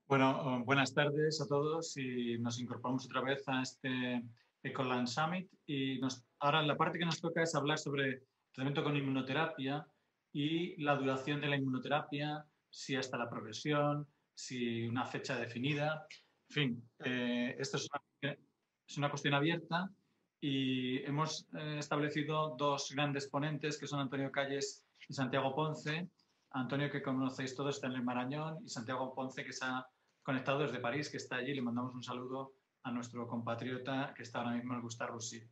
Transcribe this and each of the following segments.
Bueno, buenas tardes a todos y nos incorporamos otra vez a este Ecoland Summit y ahora la parte que nos toca es hablar sobre tratamiento con inmunoterapia y la duración de la inmunoterapia, si hasta la progresión, si una fecha definida. En fin, esto es una cuestión abierta y hemos establecido dos grandes ponentes que son Antonio Calles y Santiago Ponce. Antonio, que conocéis todos, está en el Marañón, y Santiago Ponce, que está conectado desde París, que está allí. Le mandamos un saludo a nuestro compatriota que está ahora mismo en el Gustave Roussy.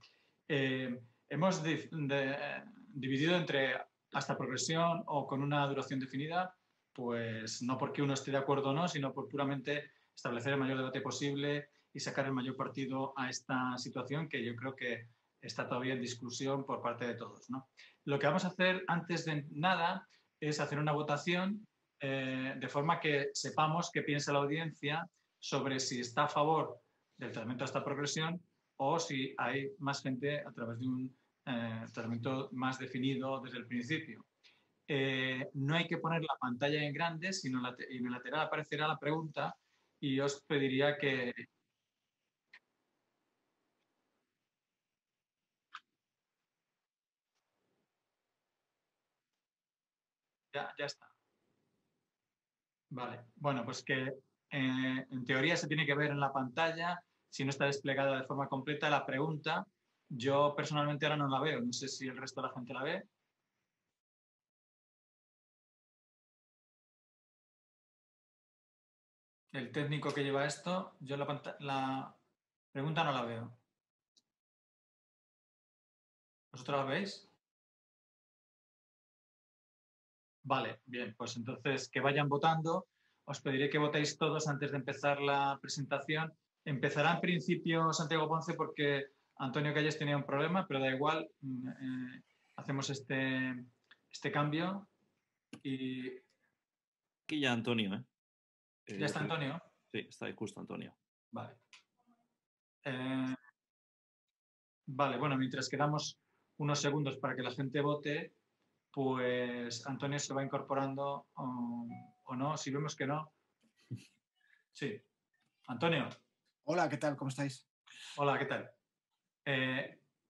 Hemos dividido entre hasta progresión o con una duración definida, pues no porque uno esté de acuerdo o no, sino por puramente establecer el mayor debate posible y sacar el mayor partido a esta situación que yo creo que está todavía en discusión por parte de todos, ¿no? Lo que vamos a hacer antes de nada es hacer una votación de forma que sepamos qué piensa la audiencia sobre si está a favor del tratamiento de esta progresión o si hay más gente a través de un tratamiento más definido desde el principio. No hay que poner la pantalla en grande, sino en el lateral aparecerá la pregunta y os pediría que... Ya está. Vale. Bueno, pues que en teoría se tiene que ver en la pantalla, si no está desplegada de forma completa la pregunta. Yo personalmente ahora no la veo, no sé si el resto de la gente la ve. El técnico que lleva esto, yo la pregunta no la veo. ¿Vosotros la veis? Vale, bien, pues entonces que vayan votando. Os pediré que votéis todos antes de empezar la presentación. Empezará en principio Santiago Ponce porque Antonio Calles tenía un problema, pero da igual. Hacemos este cambio y... Aquí ya Antonio, ¿eh? ¿Ya está Antonio? Sí, está ahí justo Antonio. Vale. Vale, bueno, mientras quedamos unos segundos para que la gente vote, pues Antonio se va incorporando o no, si vemos que no. Sí. Antonio. Hola, ¿qué tal? ¿Cómo estáis? Hola, ¿qué tal?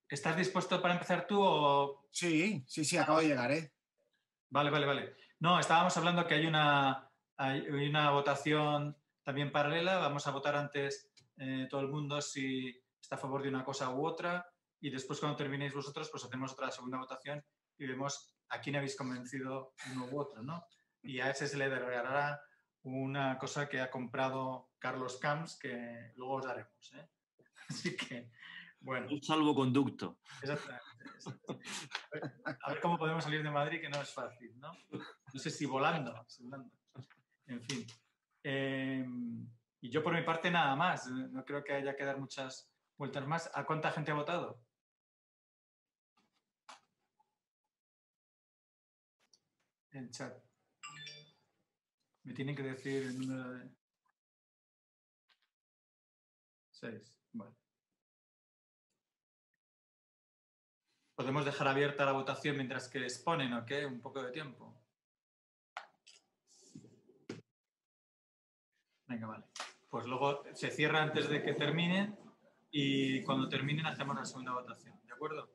¿Estás dispuesto para empezar tú o...? Sí, acabo de llegar, ¿eh? Vale. No, estábamos hablando que hay una votación también paralela. Vamos a votar antes todo el mundo si está a favor de una cosa u otra y después cuando terminéis vosotros pues hacemos otra segunda votación y vemos a quién habéis convencido uno u otro, ¿no? Y a ese se le regalará una cosa que ha comprado Carlos Camps que luego os daremos, ¿eh? Así que, bueno. Un salvoconducto. Exactamente. A ver cómo podemos salir de Madrid, que no es fácil, ¿no? No sé si volando. En fin. Y yo por mi parte nada más. No creo que haya que dar muchas vueltas más. ¿A cuánta gente ha votado? En chat. Me tienen que decir el número de... 6. Vale. ¿Podemos dejar abierta la votación mientras que exponen o qué? Un poco de tiempo. Venga, vale. Pues luego se cierra antes de que terminen y cuando terminen hacemos la segunda votación. ¿De acuerdo?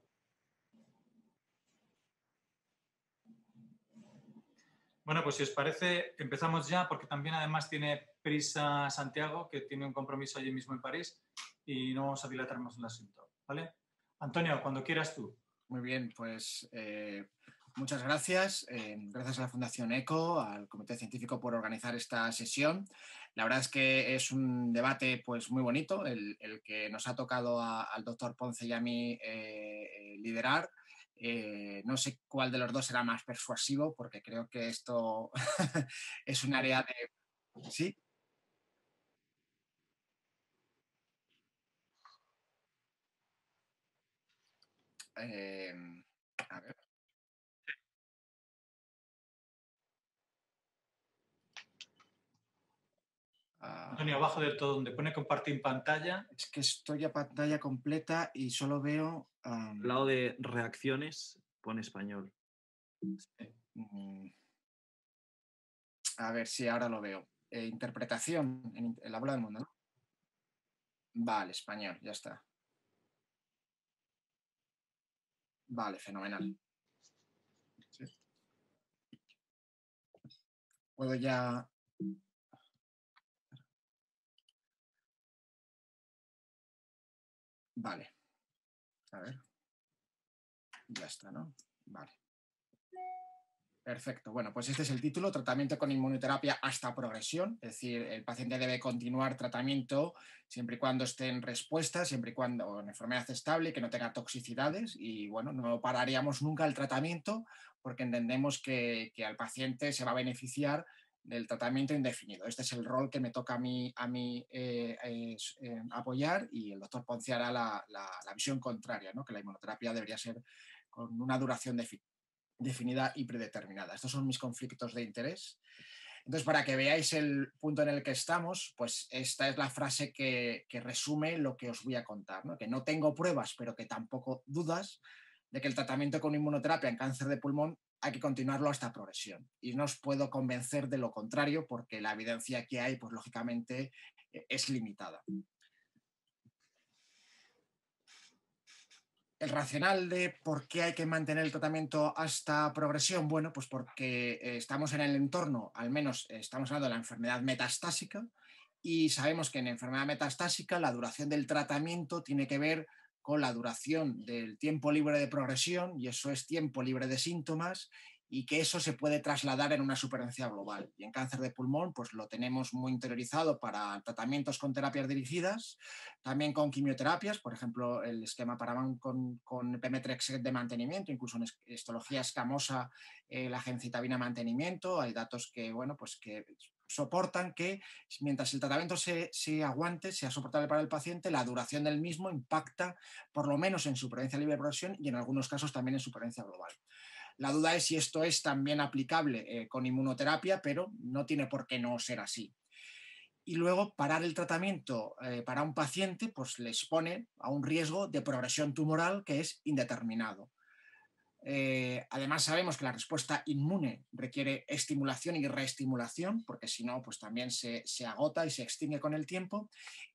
Bueno, pues si os parece, empezamos ya porque también además tiene prisa Santiago, que tiene un compromiso allí mismo en París y no vamos a dilatar más el asunto. ¿Vale? Antonio, cuando quieras tú. Muy bien, pues muchas gracias. Gracias a la Fundación ECO, al Comité Científico por organizar esta sesión. La verdad es que es un debate pues, muy bonito, el que nos ha tocado al doctor Ponce y a mí liderar. No sé cuál de los dos será más persuasivo, porque creo que esto es un área de... ¿Sí? A ver. Antonio, abajo del todo, donde pone compartir pantalla. Es que estoy a pantalla completa y solo veo... Al lado de reacciones, pone español. A ver si ahora lo veo. interpretación en la bola del mundo, ¿no? Vale, español, ya está. Vale, fenomenal. Sí. Puedo ya... Vale. A ver. Ya está, ¿no? Vale. Perfecto. Bueno, pues este es el título, tratamiento con inmunoterapia hasta progresión. Es decir, el paciente debe continuar tratamiento siempre y cuando esté en respuesta, siempre y cuando en enfermedad estable, que no tenga toxicidades y, bueno, no pararíamos nunca el tratamiento porque entendemos que al paciente se va a beneficiar del tratamiento indefinido. Este es el rol que me toca a mí apoyar y el doctor Ponce hará la visión contraria, ¿no? Que la inmunoterapia debería ser con una duración definida y predeterminada. Estos son mis conflictos de interés. Entonces, para que veáis el punto en el que estamos, pues esta es la frase que resume lo que os voy a contar, ¿no? Que no tengo pruebas, pero que tampoco dudas de que el tratamiento con inmunoterapia en cáncer de pulmón hay que continuarlo hasta progresión. Y no os puedo convencer de lo contrario porque la evidencia que hay, pues lógicamente, es limitada. El racional de por qué hay que mantener el tratamiento hasta progresión, bueno, pues porque estamos en el entorno, al menos estamos hablando de la enfermedad metastásica, y sabemos que en enfermedad metastásica la duración del tratamiento tiene que ver con la duración del tiempo libre de progresión, y eso es tiempo libre de síntomas, y que eso se puede trasladar en una supervivencia global. Y en cáncer de pulmón, pues lo tenemos muy interiorizado para tratamientos con terapias dirigidas, también con quimioterapias, por ejemplo, el esquema Paravan con Pemetrexed de mantenimiento, incluso en histología escamosa, la gencitabina mantenimiento. Hay datos que, bueno, pues que soportan que mientras el tratamiento se aguante, sea soportable para el paciente, la duración del mismo impacta por lo menos en supervivencia libre de progresión y en algunos casos también en supervivencia global. La duda es si esto es también aplicable con inmunoterapia, pero no tiene por qué no ser así. Y luego parar el tratamiento para un paciente pues le expone a un riesgo de progresión tumoral que es indeterminado. Además sabemos que la respuesta inmune requiere estimulación y reestimulación, porque si no, pues también se agota y se extingue con el tiempo,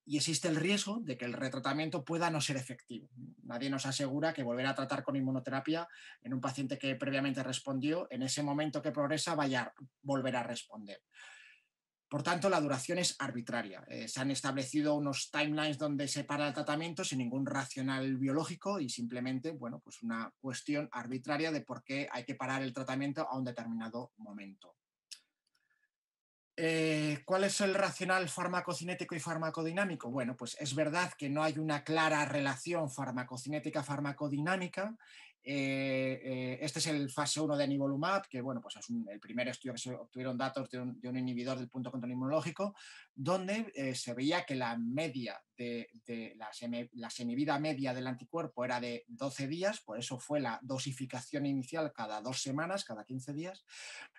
y existe el riesgo de que el retratamiento pueda no ser efectivo. Nadie nos asegura que volver a tratar con inmunoterapia en un paciente que previamente respondió, en ese momento que progresa, vaya a volver a responder. Por tanto, la duración es arbitraria. Se han establecido unos timelines donde se para el tratamiento sin ningún racional biológico y simplemente, bueno, pues una cuestión arbitraria de por qué hay que parar el tratamiento a un determinado momento. ¿Cuál es el racional farmacocinético y farmacodinámico? Bueno, pues es verdad que no hay una clara relación farmacocinética-farmacodinámica. Este es el fase 1 de nivolumab, que bueno, pues es el primer estudio que se obtuvieron datos de un inhibidor del punto control inmunológico, donde se veía que la media la semivida media del anticuerpo era de 12 días, por eso fue la dosificación inicial cada 2 semanas, cada 15 días.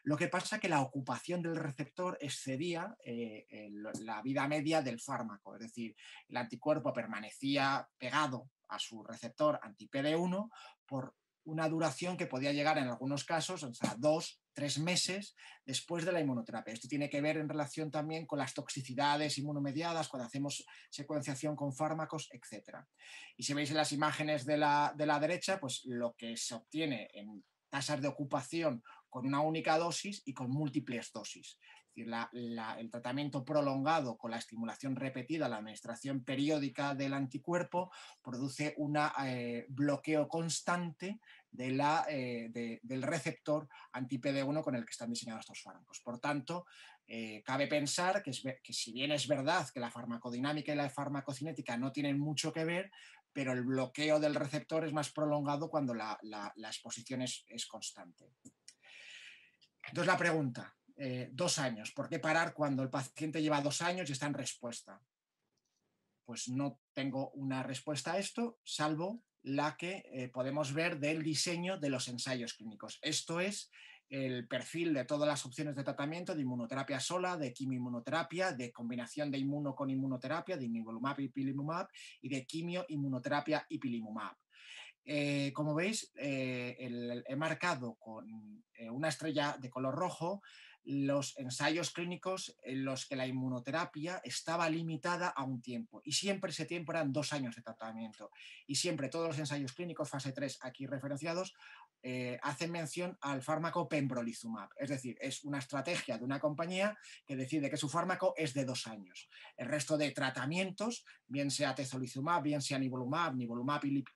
Lo que pasa es que la ocupación del receptor excedía la vida media del fármaco, es decir, el anticuerpo permanecía pegado a su receptor anti-PD1 por una duración que podía llegar en algunos casos, o sea, 2-3 meses después de la inmunoterapia. Esto tiene que ver en relación también con las toxicidades inmunomediadas, cuando hacemos secuenciación con fármacos, etc. Y si veis en las imágenes de la derecha, pues lo que se obtiene en tasas de ocupación con una única dosis y con múltiples dosis. Es decir, el tratamiento prolongado con la estimulación repetida, la administración periódica del anticuerpo, produce un bloqueo constante del receptor anti-PD1 con el que están diseñados estos fármacos. Por tanto, cabe pensar que si bien es verdad que la farmacodinámica y la farmacocinética no tienen mucho que ver, pero el bloqueo del receptor es más prolongado cuando la exposición es constante. Entonces la pregunta, 2 años, ¿por qué parar cuando el paciente lleva 2 años y está en respuesta? Pues no tengo una respuesta a esto, salvo la que podemos ver del diseño de los ensayos clínicos. Esto es el perfil de todas las opciones de tratamiento, de inmunoterapia sola, de quimioinmunoterapia, de combinación de inmuno con inmunoterapia, de nivolumab y ipilimumab, y de quimio, inmunoterapia y ipilimumab. Como veis, he marcado con una estrella de color rojo los ensayos clínicos en los que la inmunoterapia estaba limitada a un tiempo y siempre ese tiempo eran 2 años de tratamiento y siempre todos los ensayos clínicos fase 3 aquí referenciados hacen mención al fármaco pembrolizumab, es decir, es una estrategia de una compañía que decide que su fármaco es de 2 años. El resto de tratamientos, bien sea tezolizumab, bien sea nivolumab,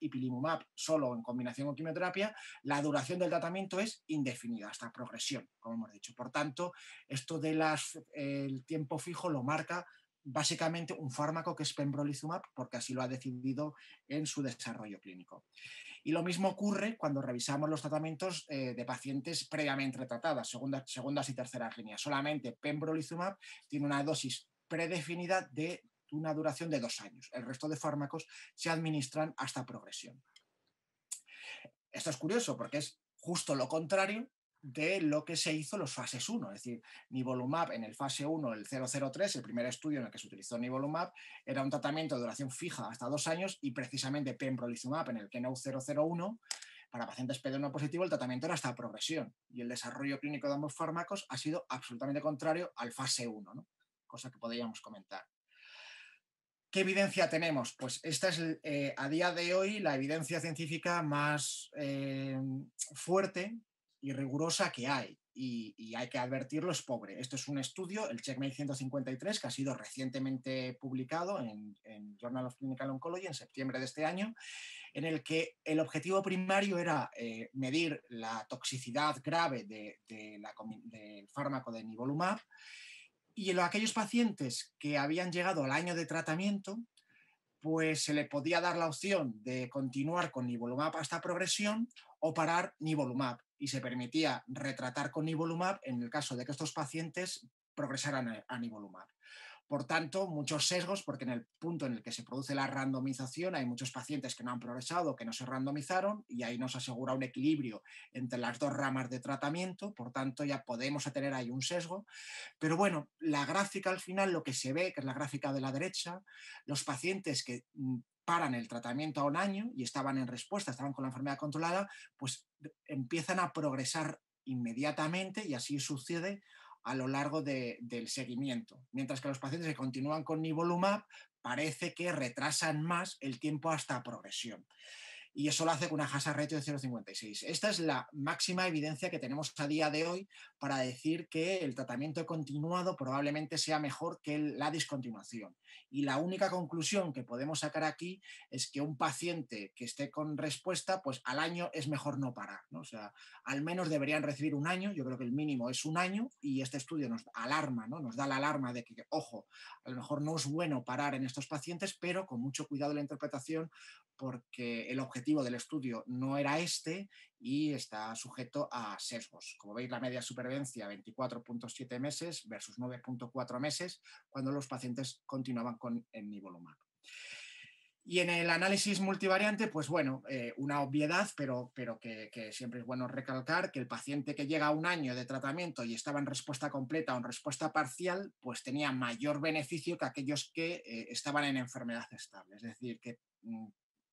ipilimumab, solo en combinación con quimioterapia, la duración del tratamiento es indefinida, hasta progresión, como hemos dicho. Por tanto, esto del tiempo fijo lo marca básicamente un fármaco que es pembrolizumab, porque así lo ha decidido en su desarrollo clínico. Y lo mismo ocurre cuando revisamos los tratamientos de pacientes previamente tratadas, segundas y terceras líneas. Solamente pembrolizumab tiene una dosis predefinida de una duración de 2 años. El resto de fármacos se administran hasta progresión. Esto es curioso porque es justo lo contrario de lo que se hizo en los fases 1, es decir, nivolumab en el fase 1, el 003, el primer estudio en el que se utilizó nivolumab, era un tratamiento de duración fija hasta 2 años y precisamente pembrolizumab en el KEYNOTE 001, para pacientes PD-1 positivo, el tratamiento era hasta progresión y el desarrollo clínico de ambos fármacos ha sido absolutamente contrario al fase 1, ¿no? Cosa que podríamos comentar. ¿Qué evidencia tenemos? Pues esta es a día de hoy la evidencia científica más fuerte y rigurosa que hay. Y hay que advertirlo, es pobre. Esto es un estudio, el CheckMate 153, que ha sido recientemente publicado en Journal of Clinical Oncology en septiembre de este año, en el que el objetivo primario era medir la toxicidad grave del fármaco de nivolumab. Y en aquellos pacientes que habían llegado al año de tratamiento, pues se le podía dar la opción de continuar con nivolumab hasta progresión o parar nivolumab. Y se permitía retratar con nivolumab en el caso de que estos pacientes progresaran a nivolumab. Por tanto, muchos sesgos, porque en el punto en el que se produce la randomización hay muchos pacientes que no han progresado, que no se randomizaron, y ahí nos asegura un equilibrio entre las dos ramas de tratamiento, por tanto ya podemos tener ahí un sesgo. Pero bueno, la gráfica al final lo que se ve, que es la gráfica de la derecha, los pacientes que paran el tratamiento a un año y estaban en respuesta, estaban con la enfermedad controlada, pues empiezan a progresar inmediatamente y así sucede a lo largo del seguimiento. Mientras que los pacientes que continúan con nivolumab parece que retrasan más el tiempo hasta progresión. Y eso lo hace con una hazard ratio de 0,56. Esta es la máxima evidencia que tenemos a día de hoy para decir que el tratamiento continuado probablemente sea mejor que la discontinuación. Y la única conclusión que podemos sacar aquí es que un paciente que esté con respuesta, pues al año es mejor no parar, ¿no? O sea, al menos deberían recibir un año, yo creo que el mínimo es un año, y este estudio nos alarma, ¿no? Nos da la alarma de que, ojo, a lo mejor no es bueno parar en estos pacientes, pero con mucho cuidado en la interpretación, porque el objetivo del estudio no era este y está sujeto a sesgos. Como veis, la media de supervivencia 24.7 meses versus 9.4 meses cuando los pacientes continuaban con el nivolumab. Y en el análisis multivariante, pues bueno, una obviedad, pero que siempre es bueno recalcar que el paciente que llega a un año de tratamiento y estaba en respuesta completa o en respuesta parcial, pues tenía mayor beneficio que aquellos que estaban en enfermedad estable. Es decir, que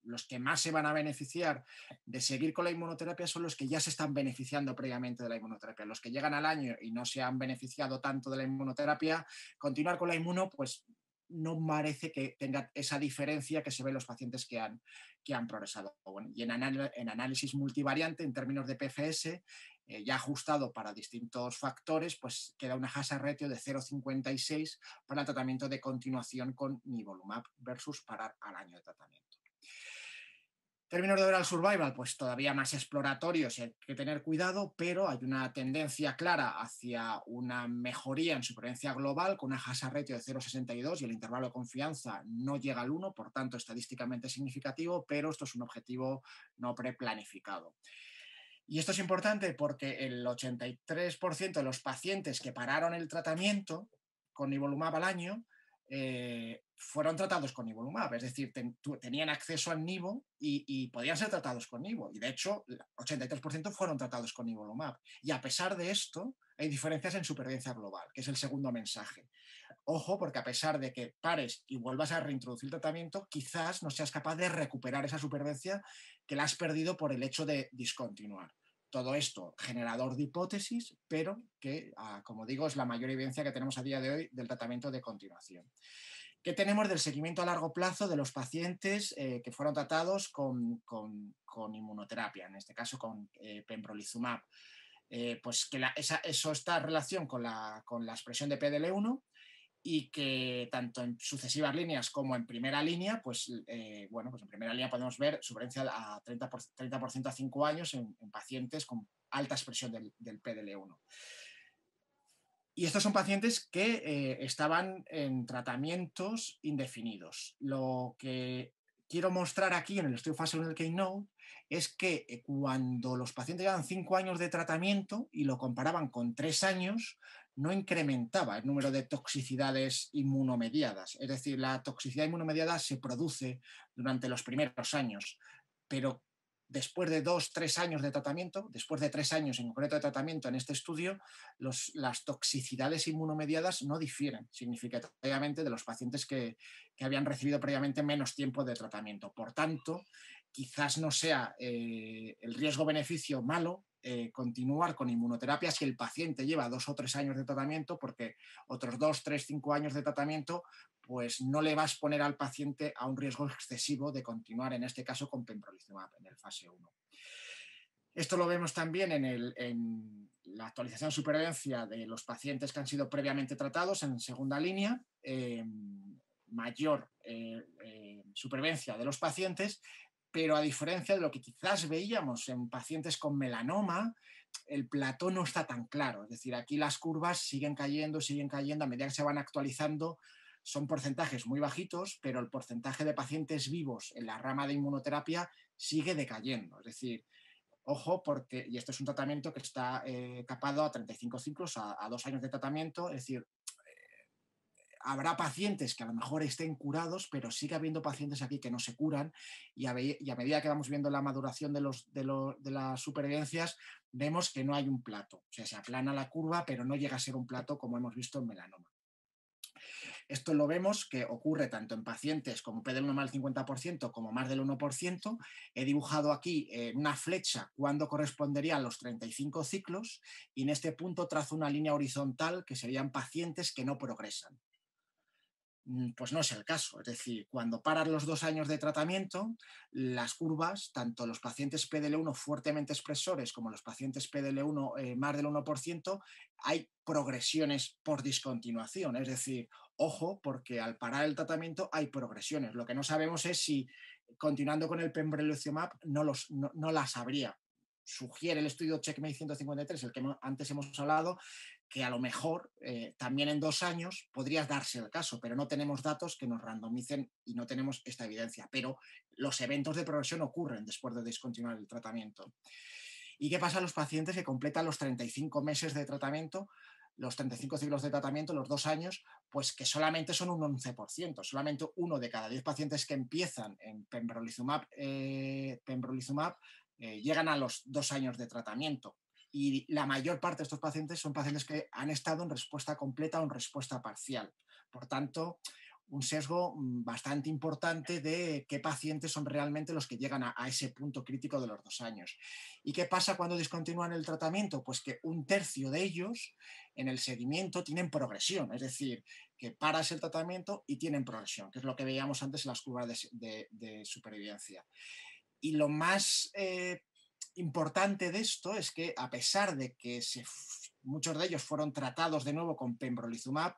los que más se van a beneficiar de seguir con la inmunoterapia son los que ya se están beneficiando previamente de la inmunoterapia. Los que llegan al año y no se han beneficiado tanto de la inmunoterapia, continuar con la inmuno, pues no parece que tenga esa diferencia que se ve en los pacientes que han progresado. Bueno, y en análisis multivariante, en términos de PFS, ya ajustado para distintos factores, pues queda una hazard ratio de 0,56 para el tratamiento de continuación con nivolumab versus parar al año de tratamiento. Términos de overall survival, pues todavía más exploratorios y hay que tener cuidado, pero hay una tendencia clara hacia una mejoría en supervivencia global con una hazard ratio de 0,62 y el intervalo de confianza no llega al 1, por tanto estadísticamente significativo, pero esto es un objetivo no preplanificado. Y esto es importante porque el 83% de los pacientes que pararon el tratamiento con nivolumab al año fueron tratados con nivolumab, es decir, tenían acceso al nivo y podían ser tratados con nivo, y de hecho el 83% fueron tratados con nivolumab, y a pesar de esto hay diferencias en supervivencia global, que es el segundo mensaje. Ojo, porque a pesar de que pares y vuelvas a reintroducir el tratamiento, quizás no seas capaz de recuperar esa supervivencia que la has perdido por el hecho de discontinuar. todo esto generador de hipótesis, pero que, como digo, es la mayor evidencia que tenemos a día de hoy del tratamiento de continuación. ¿Qué tenemos del seguimiento a largo plazo de los pacientes que fueron tratados con inmunoterapia, en este caso con pembrolizumab? Pues que eso está en relación con la expresión de PDL1 y que tanto en sucesivas líneas como en primera línea, pues en primera línea podemos ver supervivencia a 30% a 5 años en pacientes con alta expresión del PDL1. Y estos son pacientes que estaban en tratamientos indefinidos. Lo que quiero mostrar aquí en el estudio fase 1 del Keynote es que cuando los pacientes llevaban 5 años de tratamiento y lo comparaban con 3 años, no incrementaba el número de toxicidades inmunomediadas. Es decir, la toxicidad inmunomediada se produce durante los primeros años, pero después de 2-3 años de tratamiento, después de 3 años en concreto de tratamiento en este estudio, las toxicidades inmunomediadas no difieren significativamente de los pacientes que habían recibido previamente menos tiempo de tratamiento. Por tanto, quizás no sea el riesgo-beneficio malo continuar con inmunoterapia si el paciente lleva 2 o 3 años de tratamiento, porque otros 2, 3, 5 años de tratamiento pues no le va a exponer al paciente a un riesgo excesivo de continuar, en este caso, con pembrolizumab en el fase 1. Esto lo vemos también en la actualización de supervivencia de los pacientes que han sido previamente tratados en segunda línea, mayor supervivencia de los pacientes, pero a diferencia de lo que quizás veíamos en pacientes con melanoma, el plató no está tan claro. Es decir, aquí las curvas siguen cayendo a medida que se van actualizando. Son porcentajes muy bajitos, pero el porcentaje de pacientes vivos en la rama de inmunoterapia sigue decayendo. Es decir, ojo, porque, y esto es un tratamiento que está capado a 35 ciclos, a 2 años de tratamiento, es decir, habrá pacientes que a lo mejor estén curados, pero sigue habiendo pacientes aquí que no se curan y a medida que vamos viendo la maduración de las supervivencias, vemos que no hay un plato. O sea, se aplana la curva, pero no llega a ser un plato como hemos visto en melanoma. Esto lo vemos que ocurre tanto en pacientes como PDL1 más del 50% como más del 1%. He dibujado aquí una flecha cuando correspondería a los 35 ciclos y en este punto trazo una línea horizontal que serían pacientes que no progresan. Pues no es el caso. Es decir, cuando paran los 2 años de tratamiento, las curvas, tanto los pacientes PDL1 fuertemente expresores como los pacientes PDL1 más del 1%, hay progresiones por discontinuación. Es decir, ojo, porque al parar el tratamiento hay progresiones. Lo que no sabemos es si continuando con el pembrolizumab no las habría. Sugiere el estudio CheckMate 153, el que antes hemos hablado, que a lo mejor también en 2 años podría darse el caso, pero no tenemos datos que nos randomicen y no tenemos esta evidencia. Pero los eventos de progresión ocurren después de discontinuar el tratamiento. ¿Y qué pasa a los pacientes que completan los 35 meses de tratamiento, los 35 ciclos de tratamiento, los 2 años? Pues que solamente son un 11%, solamente 1 de cada 10 pacientes que empiezan en pembrolizumab llegan a los 2 años de tratamiento. Y la mayor parte de estos pacientes son pacientes que han estado en respuesta completa o en respuesta parcial. Por tanto, un sesgo bastante importante de qué pacientes son realmente los que llegan a ese punto crítico de los 2 años. ¿Y qué pasa cuando discontinúan el tratamiento? Pues que 1/3 de ellos en el seguimiento tienen progresión, es decir, que paras el tratamiento y tienen progresión, que es lo que veíamos antes en las curvas de supervivencia. Y lo más importante de esto es que a pesar de que muchos de ellos fueron tratados de nuevo con pembrolizumab,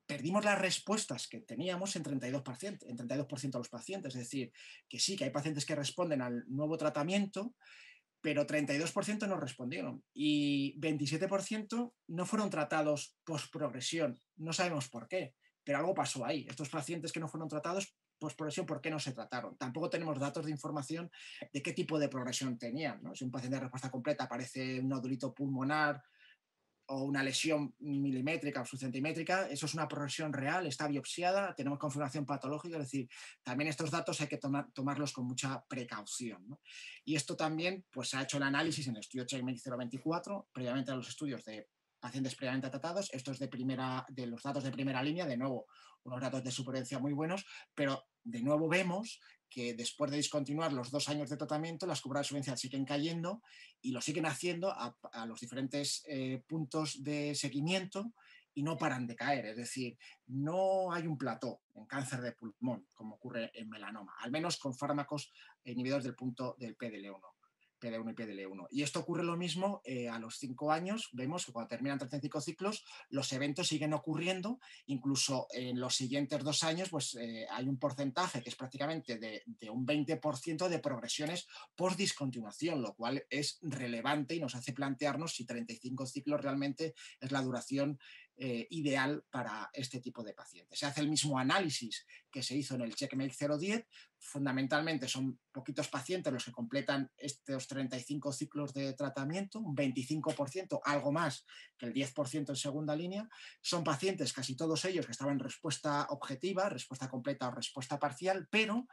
perdimos las respuestas que teníamos en 32% de los pacientes. Es decir, que sí, que hay pacientes que responden al nuevo tratamiento, pero 32% no respondieron y 27% no fueron tratados postprogresión. No sabemos por qué, pero algo pasó ahí. Estos pacientes que no fueron tratados postprogresión, ¿por qué no se trataron? Tampoco tenemos datos de información de qué tipo de progresión tenían, ¿no? Si un paciente de respuesta completa aparece un nodulito pulmonar o una lesión milimétrica o subcentimétrica, eso es una progresión real, está biopsiada, tenemos confirmación patológica, es decir, también estos datos hay que tomarlos con mucha precaución, ¿no? Y esto también pues, se ha hecho el análisis en el estudio CheckMate 024, previamente a los estudios de pacientes previamente tratados. Esto es de los datos de primera línea, de nuevo, unos datos de supervivencia muy buenos, pero de nuevo vemos que después de discontinuar los 2 años de tratamiento, las coberturas de supervivencia siguen cayendo y lo siguen haciendo a los diferentes puntos de seguimiento y no paran de caer. Es decir, no hay un plató en cáncer de pulmón, como ocurre en melanoma, al menos con fármacos inhibidores del punto del PDL1. PD1 y PDL1. Y esto ocurre lo mismo a los 5 años. Vemos que cuando terminan 35 ciclos, los eventos siguen ocurriendo. Incluso en los siguientes 2 años, pues hay un porcentaje que es prácticamente de un 20% de progresiones post-discontinuación, lo cual es relevante y nos hace plantearnos si 35 ciclos realmente es la duración ideal para este tipo de pacientes. Se hace el mismo análisis que se hizo en el CheckMate 010. Fundamentalmente son poquitos pacientes los que completan estos 35 ciclos de tratamiento, un 25%, algo más que el 10% en segunda línea. Son pacientes, casi todos ellos, que estaban en respuesta objetiva, respuesta completa o respuesta parcial, pero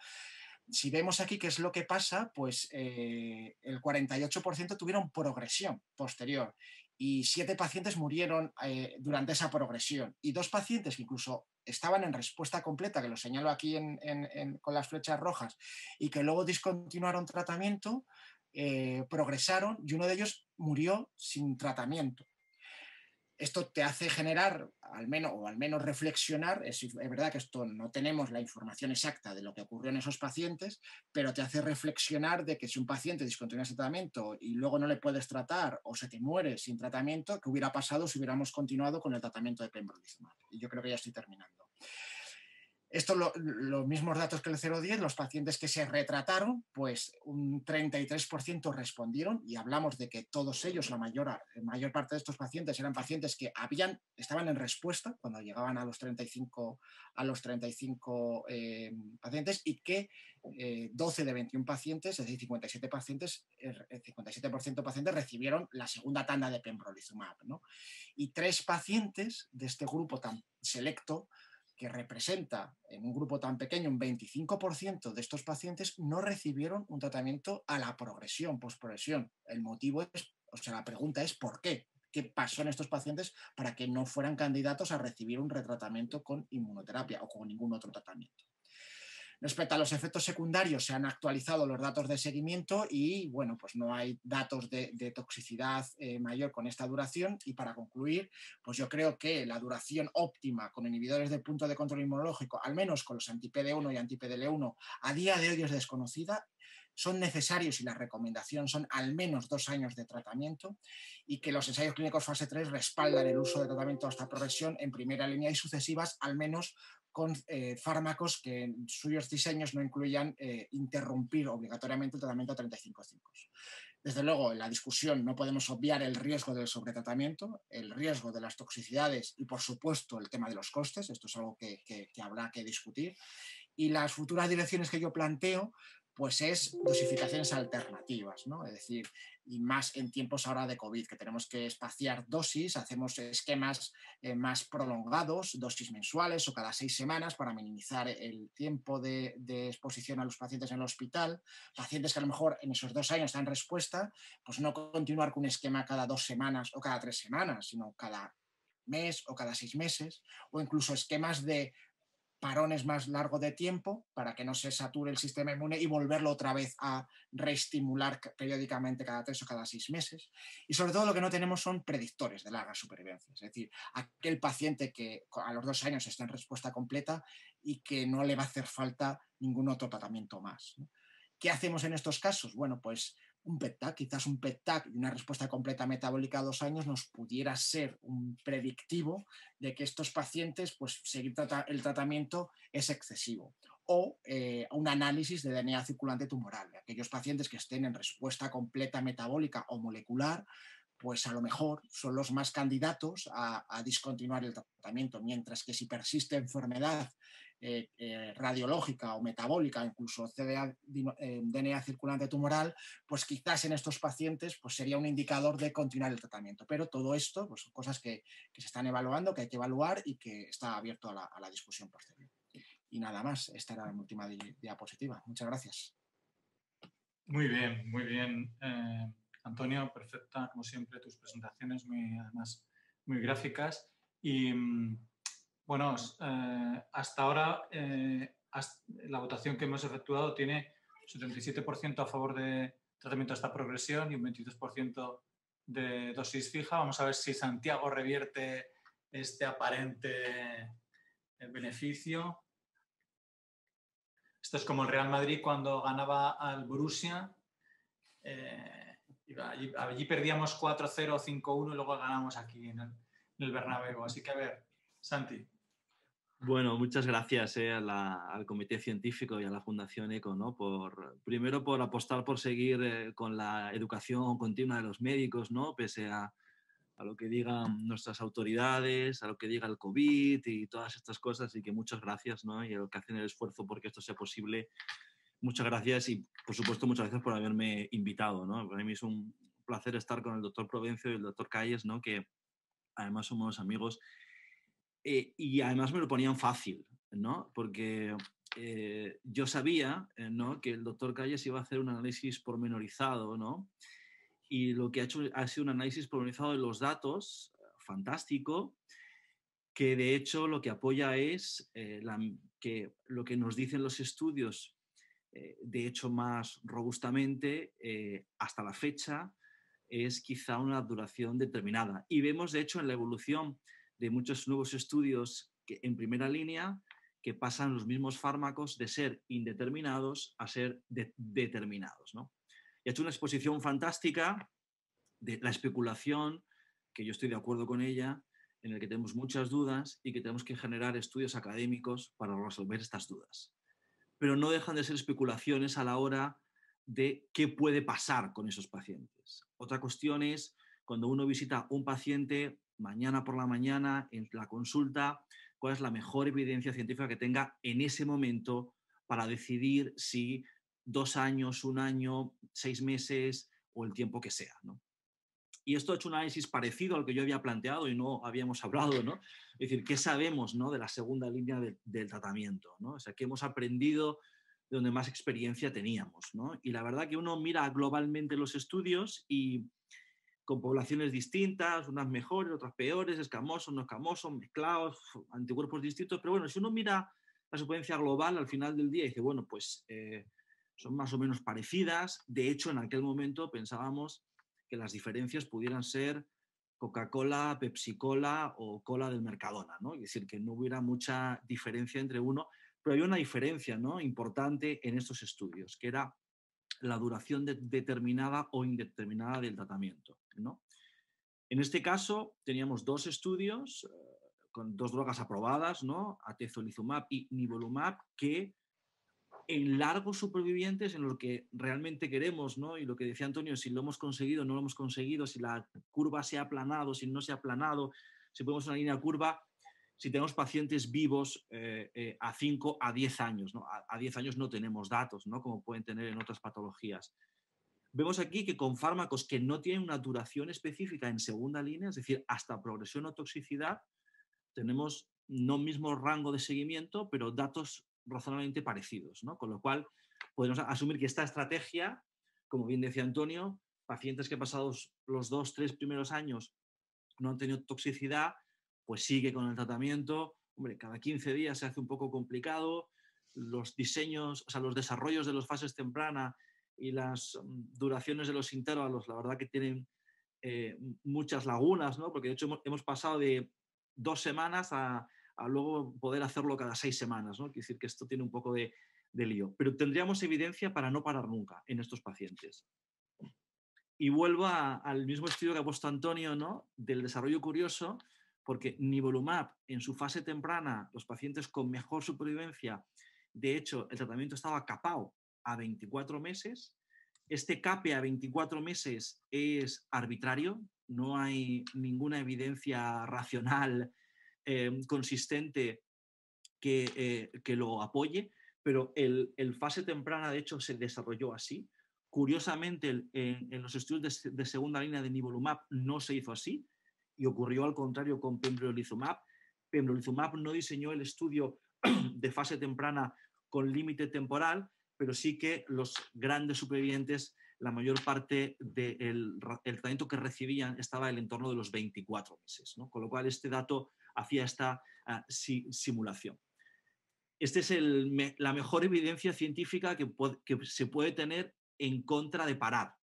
si vemos aquí qué es lo que pasa, pues el 48% tuvieron progresión posterior y 7 pacientes murieron durante esa progresión y 2 pacientes que incluso estaban en respuesta completa, que lo señalo aquí con las flechas rojas, y que luego discontinuaron tratamiento, progresaron y uno de ellos murió sin tratamiento. Esto te hace generar, al menos reflexionar, es verdad que esto no tenemos la información exacta de lo que ocurrió en esos pacientes, pero te hace reflexionar de que si un paciente discontinúa ese tratamiento y luego no le puedes tratar o se te muere sin tratamiento, ¿qué hubiera pasado si hubiéramos continuado con el tratamiento de pembrolizumab? Y yo creo que ya estoy terminando. Esto, los mismos datos que el 010, los pacientes que se retrataron, pues un 33% respondieron y hablamos de que todos ellos, la mayor parte de estos pacientes eran pacientes que estaban en respuesta cuando llegaban a los 35 pacientes y que 12 de 21 pacientes, es decir, 57 pacientes, el 57% de pacientes recibieron la segunda tanda de pembrolizumab, ¿no? Y 3 pacientes de este grupo tan selecto, que representa en un grupo tan pequeño un 25% de estos pacientes, no recibieron un tratamiento a la progresión, posprogresión. El motivo es, la pregunta es ¿por qué? ¿Qué pasó en estos pacientes para que no fueran candidatos a recibir un retratamiento con inmunoterapia o con ningún otro tratamiento? Respecto a los efectos secundarios, se han actualizado los datos de seguimiento y, bueno, pues no hay datos de toxicidad mayor con esta duración. Y para concluir, pues yo creo que la duración óptima con inhibidores del punto de control inmunológico, al menos con los anti-PD1 y anti-PDL1, a día de hoy es desconocida. Son necesarios y la recomendación son al menos 2 años de tratamiento y que los ensayos clínicos fase 3 respaldan el uso de tratamiento hasta progresión en primera línea y sucesivas, al menos con fármacos que en suyos diseños no incluyan interrumpir obligatoriamente el tratamiento a 35 ciclos. Desde luego, en la discusión no podemos obviar el riesgo del sobretratamiento, el riesgo de las toxicidades y, por supuesto, el tema de los costes. Esto es algo que habrá que discutir. Y las futuras direcciones que yo planteo, pues es dosificaciones alternativas, ¿no? Es decir, y más en tiempos ahora de COVID, que tenemos que espaciar dosis, hacemos esquemas más prolongados, dosis mensuales o cada 6 semanas para minimizar el tiempo de exposición a los pacientes en el hospital. Pacientes que a lo mejor en esos 2 años están en respuesta, pues no continuar con un esquema cada 2 semanas o cada 3 semanas, sino cada mes o cada 6 meses, o incluso esquemas de parones más largo de tiempo para que no se sature el sistema inmune y volverlo otra vez a reestimular periódicamente cada 3 o cada 6 meses. Y sobre todo lo que no tenemos son predictores de larga supervivencia, es decir, aquel paciente que a los 2 años está en respuesta completa y que no le va a hacer falta ningún otro tratamiento más, ¿no? ¿Qué hacemos en estos casos? Bueno, pues un PET-TAC, quizás un PET-TAC y una respuesta completa metabólica a 2 años nos pudiera ser un predictivo de que estos pacientes, pues seguir el tratamiento es excesivo. O un análisis de DNA circulante tumoral. Aquellos pacientes que estén en respuesta completa metabólica o molecular, pues a lo mejor son los más candidatos a discontinuar el tratamiento, mientras que si persiste enfermedad radiológica o metabólica, incluso DNA circulante tumoral, pues quizás en estos pacientes pues sería un indicador de continuar el tratamiento. Pero todo esto pues son cosas que se están evaluando, que hay que evaluar y que está abierto a la discusión posterior. Y nada más, esta era mi última diapositiva. Muchas gracias. Muy bien, Antonio, perfecta, como siempre, tus presentaciones, además muy gráficas. Y bueno, hasta ahora la votación que hemos efectuado tiene 77% a favor de tratamiento de esta progresión y un 22% de dosis fija. Vamos a ver si Santiago revierte este aparente beneficio. Esto es como el Real Madrid cuando ganaba al Borussia. Allí perdíamos 4-0 o 5-1 y luego ganamos aquí en el Bernabéu. Así que a ver, Santi. Bueno, muchas gracias al Comité Científico y a la Fundación ECO, ¿no? Primero por apostar por seguir con la educación continua de los médicos, ¿no? Pese a lo que digan nuestras autoridades, a lo que diga el COVID y todas estas cosas, y que muchas gracias, ¿no? Y a los que hacen el esfuerzo porque esto sea posible. Muchas gracias y, por supuesto, muchas gracias por haberme invitado, ¿no? Para mí es un placer estar con el doctor Provencio y el doctor Calles, ¿no? Que además somos amigos. Y además me lo ponían fácil, ¿no? Porque yo sabía, ¿no? Que el doctor Calles iba a hacer un análisis pormenorizado, ¿no? Y lo que ha sido un análisis pormenorizado de los datos, fantástico, que de hecho lo que apoya es que lo que nos dicen los estudios, de hecho más robustamente, hasta la fecha, es quizá una duración determinada. Y vemos, de hecho, en la evolución de muchos nuevos estudios en primera línea que pasan los mismos fármacos de ser indeterminados a ser determinados, ¿no? Y ha hecho una exposición fantástica de la especulación, que yo estoy de acuerdo con ella, en el que tenemos muchas dudas y que tenemos que generar estudios académicos para resolver estas dudas. Pero no dejan de ser especulaciones a la hora de qué puede pasar con esos pacientes. Otra cuestión es cuando uno visita un paciente mañana por la mañana en la consulta, cuál es la mejor evidencia científica que tenga en ese momento para decidir si 2 años, 1 año, 6 meses o el tiempo que sea, ¿no? Y esto ha hecho un análisis parecido al que yo había planteado y no habíamos hablado, ¿no? Es decir, ¿qué sabemos, ¿no? De la segunda línea del tratamiento, ¿no? O sea, ¿qué hemos aprendido de donde más experiencia teníamos, ¿no? Y la verdad que uno mira globalmente los estudios y con poblaciones distintas, unas mejores, otras peores, escamosos, no escamosos, mezclados, anticuerpos distintos, pero bueno, si uno mira la secuencia global al final del día y dice, bueno, pues son más o menos parecidas. De hecho, en aquel momento pensábamos que las diferencias pudieran ser Coca-Cola, Pepsi-Cola o cola del Mercadona, ¿no? Es decir, que no hubiera mucha diferencia entre uno, pero había una diferencia, ¿no? Importante en estos estudios, que era la duración determinada o indeterminada del tratamiento, ¿no? En este caso teníamos 2 estudios con 2 drogas aprobadas, ¿no? Atezolizumab y nivolumab, que en largos supervivientes, en lo que realmente queremos, ¿no? Y lo que decía Antonio, si lo hemos conseguido, no lo hemos conseguido, si la curva se ha aplanado, si no se ha aplanado, si ponemos una línea curva, si tenemos pacientes vivos a 5 a 10 años, ¿no? A 10 años no tenemos datos, ¿no? Como pueden tener en otras patologías. Vemos aquí que con fármacos que no tienen una duración específica en segunda línea, es decir, hasta progresión o toxicidad, tenemos no mismo rango de seguimiento, pero datos razonablemente parecidos, ¿no? Con lo cual, podemos asumir que esta estrategia, como bien decía Antonio, pacientes que pasados los 2, 3 primeros años no han tenido toxicidad, pues sigue con el tratamiento. Hombre, cada 15 días se hace un poco complicado. Los diseños, o sea, los desarrollos de las fases tempranas y las duraciones de los intervalos, la verdad que tienen muchas lagunas, ¿no? Porque de hecho hemos pasado de 2 semanas a luego poder hacerlo cada 6 semanas, ¿no? Quiere decir que esto tiene un poco de lío. Pero tendríamos evidencia para no parar nunca en estos pacientes. Y vuelvo al mismo estudio que ha puesto Antonio, ¿no? Del desarrollo curioso, porque nivolumab en su fase temprana, los pacientes con mejor supervivencia, de hecho, el tratamiento estaba capado a 24 meses. Este cape a 24 meses es arbitrario, no hay ninguna evidencia racional consistente que lo apoye, pero el fase temprana, de hecho, se desarrolló así. Curiosamente, en los estudios de segunda línea de nivolumab no se hizo así y ocurrió al contrario con pembrolizumab. Pembrolizumab no diseñó el estudio de fase temprana con límite temporal, pero sí que los grandes supervivientes la mayor parte del tratamiento que recibían estaba en el entorno de los 24 meses, ¿no? Con lo cual este dato hacía esta simulación. Esta es la mejor evidencia científica que se puede tener en contra de parar.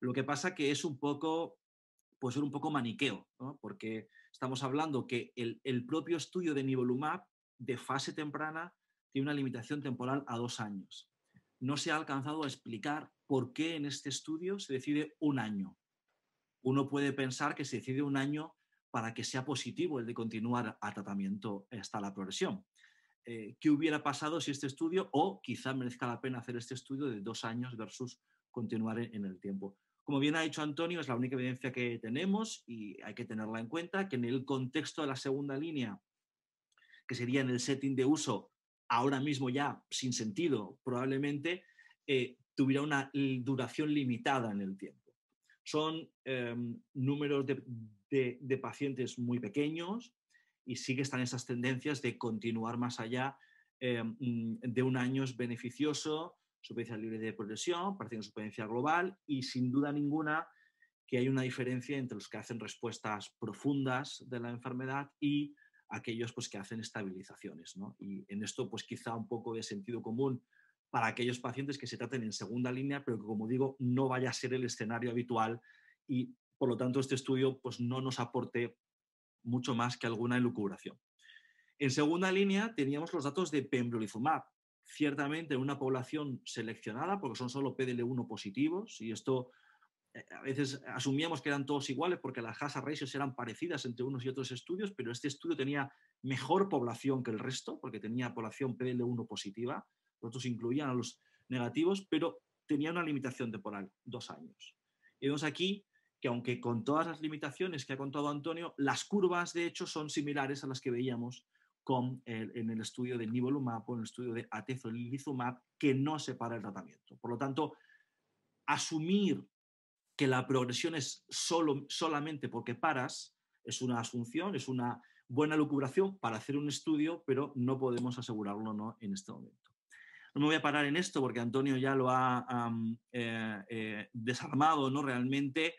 Lo que pasa que es puede ser un poco maniqueo, ¿no? Porque estamos hablando que el propio estudio de nivolumab de fase temprana tiene una limitación temporal a 2 años. No se ha alcanzado a explicar por qué en este estudio se decide 1 año. Uno puede pensar que se decide 1 año para que sea positivo el de continuar a tratamiento hasta la progresión. ¿Qué hubiera pasado si este estudio, o quizá merezca la pena hacer este estudio de 2 años versus continuar en el tiempo? Como bien ha dicho Antonio, es la única evidencia que tenemos y hay que tenerla en cuenta, que en el contexto de la segunda línea, que sería en el setting de uso, ahora mismo ya sin sentido, probablemente tuviera una duración limitada en el tiempo. Son números de pacientes muy pequeños y sí que están esas tendencias de continuar más allá de 1 año es beneficioso, supervivencia libre de progresión, parece una supervivencia global y sin duda ninguna que hay una diferencia entre los que hacen respuestas profundas de la enfermedad y aquellos pues, que hacen estabilizaciones, ¿no? Y en esto pues quizá un poco de sentido común para aquellos pacientes que se traten en segunda línea, pero que como digo no vaya a ser el escenario habitual y por lo tanto este estudio pues, no nos aporte mucho más que alguna elucubración. En segunda línea teníamos los datos de pembrolizumab, ciertamente en una población seleccionada, porque son solo PDL1 positivos, y esto a veces asumíamos que eran todos iguales porque las hazard ratios eran parecidas entre unos y otros estudios, pero este estudio tenía mejor población que el resto, porque tenía población PDL1 positiva, los otros incluían a los negativos, pero tenía una limitación temporal, 2 años. Y vemos aquí que aunque con todas las limitaciones que ha contado Antonio, las curvas de hecho son similares a las que veíamos en el estudio de nivolumab o en el estudio de atezolizumab, que no separa el tratamiento. Por lo tanto, asumir que la progresión es solamente porque paras es una asunción, es una buena lucubración para hacer un estudio, pero no podemos asegurarlo, ¿no?, en este momento. No me voy a parar en esto porque Antonio ya lo ha desarmado, ¿no? Realmente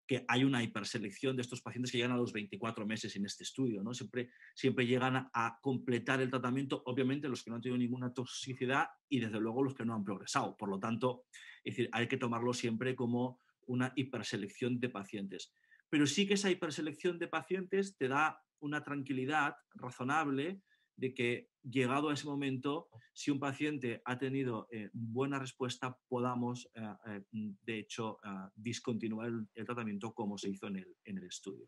que hay una hiperselección de estos pacientes que llegan a los 24 meses en este estudio, ¿no? Siempre llegan a completar el tratamiento, obviamente los que no han tenido ninguna toxicidad y desde luego los que no han progresado. Por lo tanto, es decir, hay que tomarlo siempre como una hiperselección de pacientes. Pero sí que esa hiperselección de pacientes te da una tranquilidad razonable de que llegado a ese momento, si un paciente ha tenido buena respuesta, podamos, de hecho, discontinuar el tratamiento como se hizo en el estudio.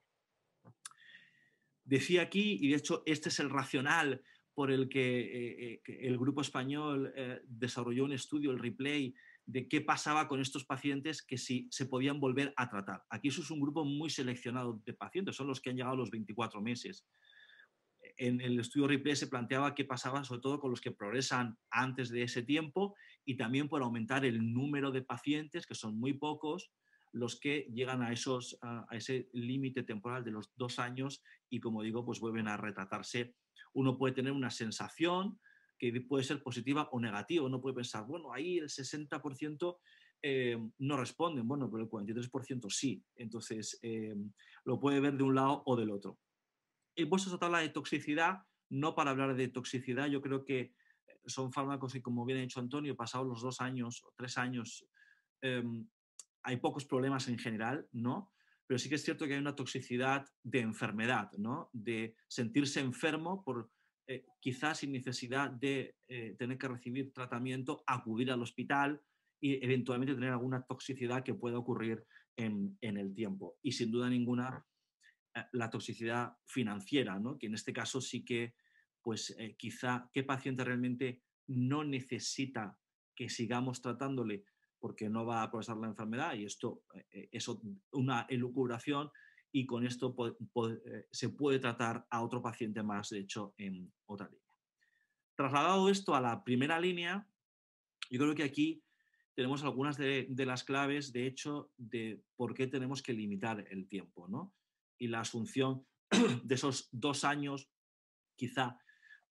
Decía aquí, y de hecho este es el racional por el que el grupo español desarrolló un estudio, el REPLAY, de qué pasaba con estos pacientes que si se podían volver a tratar. Aquí eso es un grupo muy seleccionado de pacientes, son los que han llegado a los 24 meses. En el estudio REPLAY se planteaba qué pasaba sobre todo con los que progresan antes de ese tiempo y también por aumentar el número de pacientes, que son muy pocos, los que llegan a ese límite temporal de los 2 años y, como digo, pues vuelven a retratarse. Uno puede tener una sensación que puede ser positiva o negativa. Uno puede pensar, bueno, ahí el 60% no responden, bueno, pero el 43% sí. Entonces, lo puede ver de un lado o del otro. He puesto esta tabla de toxicidad, no para hablar de toxicidad, yo creo que son fármacos que, como bien ha dicho Antonio, pasados los 2 años o 3 años, hay pocos problemas en general, ¿no? Pero sí que es cierto que hay una toxicidad de enfermedad, ¿no? De sentirse enfermo por quizás sin necesidad de tener que recibir tratamiento, acudir al hospital y eventualmente tener alguna toxicidad que pueda ocurrir en el tiempo. Y sin duda ninguna la toxicidad financiera, ¿no? Que en este caso sí que, pues quizá, ¿qué paciente realmente no necesita que sigamos tratándole porque no va a progresar la enfermedad? Y esto es una elucubración y con esto se puede tratar a otro paciente más, de hecho, en otra línea. Trasladado esto a la primera línea, yo creo que aquí tenemos algunas de las claves, de hecho, de por qué tenemos que limitar el tiempo, ¿no? Y la asunción de esos 2 años, quizá,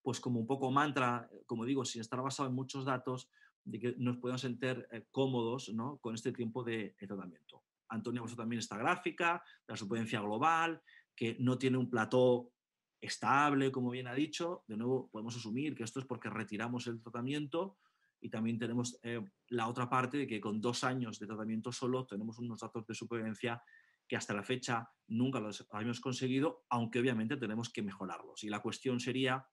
pues como un poco mantra, como digo, sin estar basado en muchos datos, de que nos podamos sentir cómodos, ¿no?, con este tiempo de tratamiento. Antonio ha puesto también esta gráfica de la supervivencia global, que no tiene un plató estable, como bien ha dicho. De nuevo, podemos asumir que esto es porque retiramos el tratamiento, y también tenemos la otra parte de que con 2 años de tratamiento solo tenemos unos datos de supervivencia que hasta la fecha nunca los habíamos conseguido, aunque obviamente tenemos que mejorarlos. Y la cuestión sería,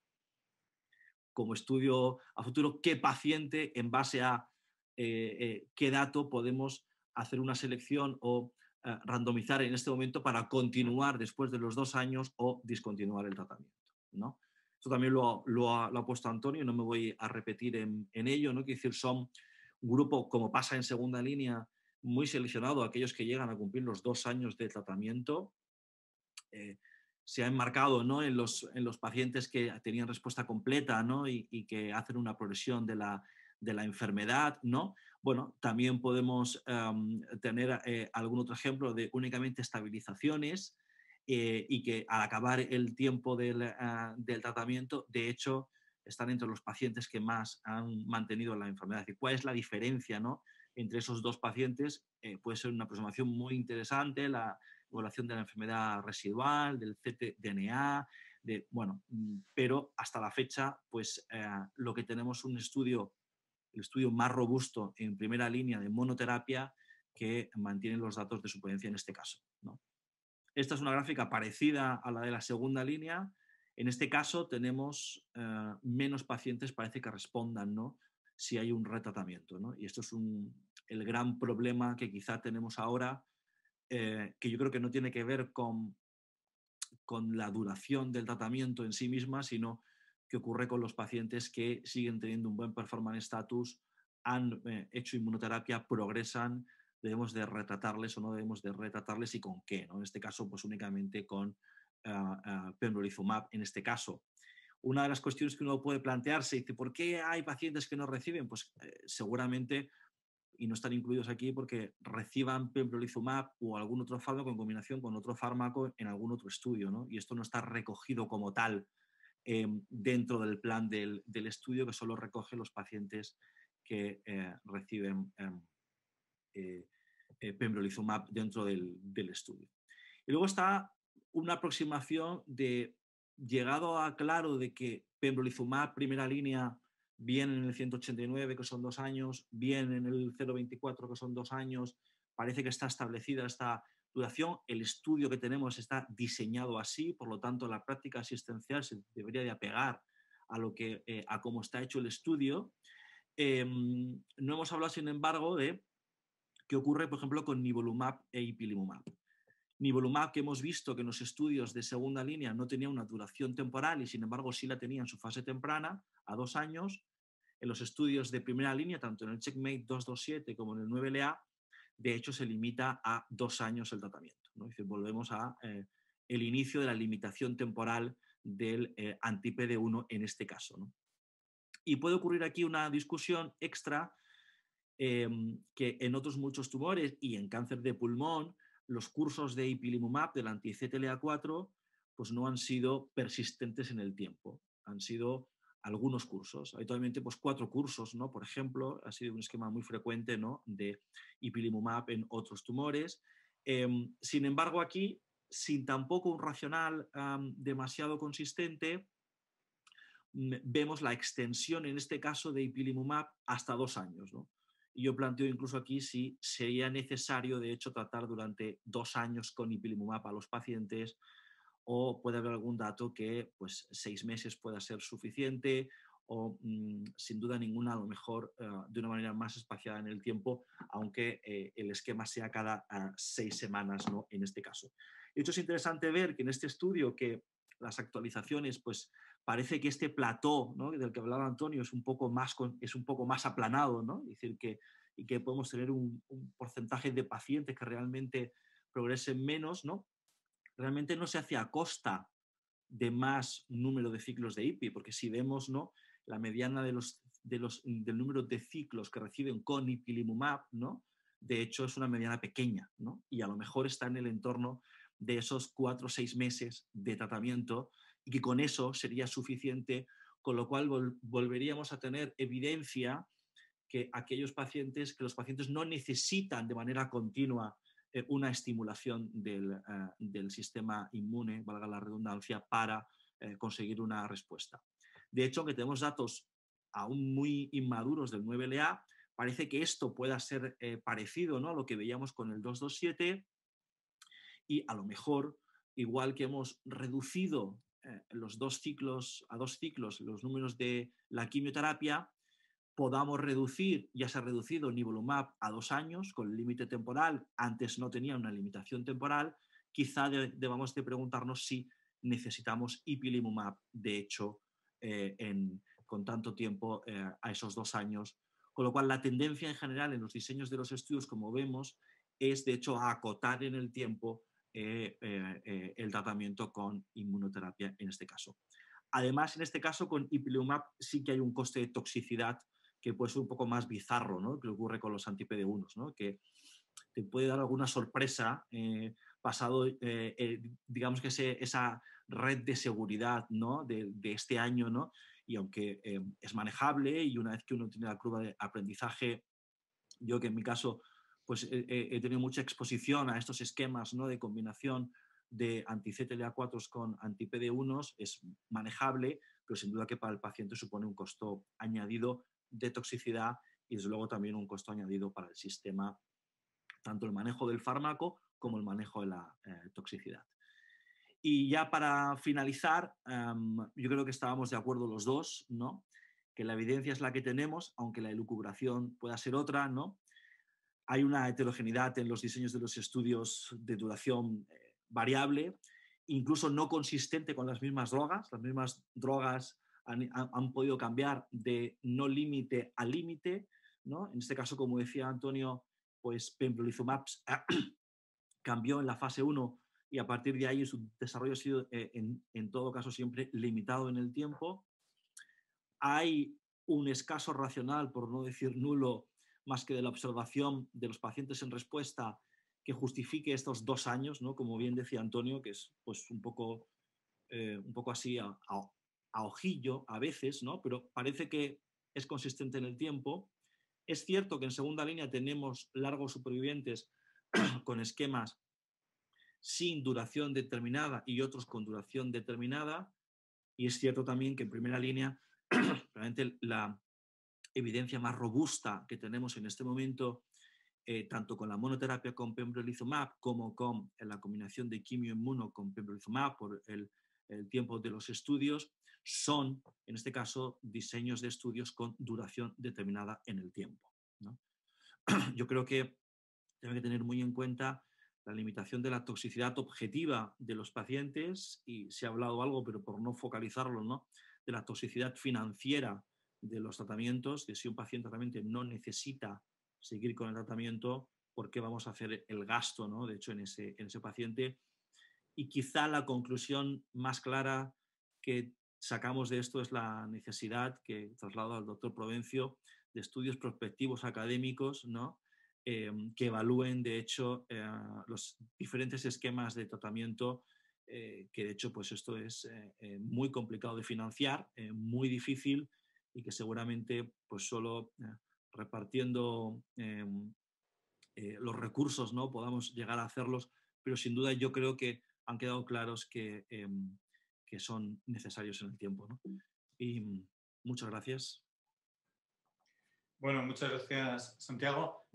como estudio a futuro, qué paciente, en base a qué dato podemos hacer una selección o randomizar en este momento para continuar después de los 2 años o discontinuar el tratamiento, ¿no? Esto también lo ha puesto Antonio, y no me voy a repetir en ello, ¿no? Quiero decir, son un grupo, como pasa en segunda línea, muy seleccionado, aquellos que llegan a cumplir los 2 años de tratamiento. Se ha enmarcado, ¿no?, en los pacientes que tenían respuesta completa, ¿no?, y que hacen una progresión de la enfermedad, ¿no? Bueno, también podemos tener algún otro ejemplo de únicamente estabilizaciones, y que al acabar el tiempo del tratamiento, de hecho, están entre los pacientes que más han mantenido la enfermedad. ¿Y cuál es la diferencia, ¿no?, entre esos dos pacientes? Puede ser una aproximación muy interesante, la evaluación de la enfermedad residual, del ctDNA, pero hasta la fecha, pues lo que tenemos es el estudio más robusto en primera línea de monoterapia, que mantiene los datos de supervivencia en este caso, ¿no? Esta es una gráfica parecida a la de la segunda línea. En este caso tenemos menos pacientes, parece que respondan, ¿no?, si hay un retratamiento, ¿no? Y esto es el gran problema que quizá tenemos ahora, que yo creo que no tiene que ver con la duración del tratamiento en sí misma, sino que ocurre con los pacientes que siguen teniendo un buen performance status, han hecho inmunoterapia, progresan, debemos de retratarles o no debemos de retratarles, y con qué, ¿no? En este caso, pues únicamente con pembrolizumab en este caso. Una de las cuestiones que uno puede plantearse, dice, ¿por qué hay pacientes que no reciben? Pues seguramente, y no están incluidos aquí, porque reciban pembrolizumab o algún otro fármaco en combinación con otro fármaco en algún otro estudio, ¿no? Y esto no está recogido como tal dentro del plan del estudio, que solo recoge los pacientes que reciben pembrolizumab dentro del estudio. Y luego está una aproximación de, llegado a claro de que pembrolizumab primera línea, bien en el 189, que son 2 años, bien en el 024, que son 2 años, parece que está establecida esta duración. El estudio que tenemos está diseñado así, por lo tanto, la práctica asistencial se debería de apegar a cómo está hecho el estudio. No hemos hablado, sin embargo, de qué ocurre, por ejemplo, con nivolumab e ipilimumab. Nivolumab, que hemos visto que en los estudios de segunda línea no tenía una duración temporal, y sin embargo sí la tenía en su fase temprana, a 2 años. En los estudios de primera línea, tanto en el Checkmate 227 como en el 9LA, de hecho se limita a 2 años el tratamiento, ¿no? Es decir, volvemos a el inicio de la limitación temporal del anti-PD1 en este caso, ¿no? Y puede ocurrir aquí una discusión extra, que en otros muchos tumores y en cáncer de pulmón, los cursos de ipilimumab, del anti-CTLA4, pues no han sido persistentes en el tiempo. Han sido algunos cursos, habitualmente pues 4 cursos, ¿no? Por ejemplo, ha sido un esquema muy frecuente, ¿no?, de ipilimumab en otros tumores. Sin embargo, aquí, sin tampoco un racional demasiado consistente, vemos la extensión, en este caso, de ipilimumab hasta 2 años, ¿no? Y yo planteo incluso aquí si sería necesario, de hecho, tratar durante 2 años con ipilimumab a los pacientes, o puede haber algún dato que pues 6 meses pueda ser suficiente, o sin duda ninguna, a lo mejor de una manera más espaciada en el tiempo, aunque el esquema sea cada 6 semanas, ¿no?, en este caso. De hecho, es interesante ver que en este estudio, que las actualizaciones, pues parece que este plató, ¿no?, del que hablaba Antonio, es un poco más aplanado, ¿no? Es decir, y que podemos tener un porcentaje de pacientes que realmente progresen menos, ¿no? Realmente no se hace a costa de más número de ciclos de IPI, porque si vemos, ¿no?, la mediana del número de ciclos que reciben con ipilimumab, ¿no?, de hecho es una mediana pequeña, ¿no? Y a lo mejor está en el entorno de esos 4 o 6 meses de tratamiento, y que con eso sería suficiente, con lo cual volveríamos a tener evidencia que los pacientes no necesitan de manera continua una estimulación del sistema inmune, valga la redundancia, para conseguir una respuesta. De hecho, aunque tenemos datos aún muy inmaduros del 9LA, parece que esto pueda ser parecido, ¿no?, a lo que veíamos con el 227, y a lo mejor, igual que hemos reducido a 2 ciclos los números de la quimioterapia, podamos reducir, ya se ha reducido nivolumab a 2 años con límite temporal, antes no tenía una limitación temporal, quizá debamos de preguntarnos si necesitamos ipilimumab, de hecho, con tanto tiempo a esos 2 años. Con lo cual, la tendencia en general en los diseños de los estudios, como vemos, es de hecho a acotar en el tiempo el tratamiento con inmunoterapia en este caso. Además, en este caso, con ipilimumab sí que hay un coste de toxicidad que puede ser un poco más bizarro, ¿no?, que ocurre con los anti-PD1s, ¿no?, que te puede dar alguna sorpresa pasado, digamos que esa red de seguridad, ¿no?, de este año, ¿no?, y aunque es manejable y una vez que uno tiene la curva de aprendizaje, yo que en mi caso pues he tenido mucha exposición a estos esquemas, ¿no?, de combinación de anti-CTLA4 con anti-PD1s, es manejable, pero sin duda que para el paciente supone un costo añadido de toxicidad y desde luego también un costo añadido para el sistema, tanto el manejo del fármaco como el manejo de la toxicidad. Y ya para finalizar, yo creo que estábamos de acuerdo los dos, ¿no?, que la evidencia es la que tenemos, aunque la elucubración pueda ser otra, ¿no? Hay una heterogeneidad en los diseños de los estudios de duración variable, incluso no consistente con las mismas drogas. Las mismas drogas han podido cambiar de no límite a límite, ¿no? En este caso, como decía Antonio, pues pembrolizumab cambió en la fase 1 y a partir de ahí su desarrollo ha sido en todo caso siempre limitado en el tiempo. Hay un escaso racional, por no decir nulo, más que de la observación de los pacientes en respuesta, que justifique estos 2 años, ¿no?, como bien decía Antonio, que es pues un poco así a ojillo a veces, ¿no?, pero parece que es consistente en el tiempo. Es cierto que en segunda línea tenemos largos supervivientes con esquemas sin duración determinada y otros con duración determinada, y es cierto también que en primera línea realmente la evidencia más robusta que tenemos en este momento, tanto con la monoterapia con pembrolizumab como con la combinación de quimioinmuno con pembrolizumab por el tiempo de los estudios, son, en este caso, diseños de estudios con duración determinada en el tiempo, ¿no? Yo creo que tengo que tener muy en cuenta la limitación de la toxicidad objetiva de los pacientes, y se ha hablado algo, pero por no focalizarlo, ¿no?, de la toxicidad financiera de los tratamientos, que si un paciente realmente no necesita seguir con el tratamiento, ¿por qué vamos a hacer el gasto, ¿no?, de hecho en ese paciente? Y quizá la conclusión más clara que sacamos de esto es la necesidad que traslado al doctor Provencio de estudios prospectivos académicos, ¿no?, que evalúen de hecho los diferentes esquemas de tratamiento, que de hecho pues esto es muy complicado de financiar, muy difícil, y que seguramente pues solo repartiendo los recursos, ¿no?, podamos llegar a hacerlos, pero sin duda yo creo que han quedado claros que son necesarios en el tiempo, ¿no? Y muchas gracias. Bueno, muchas gracias, Santiago.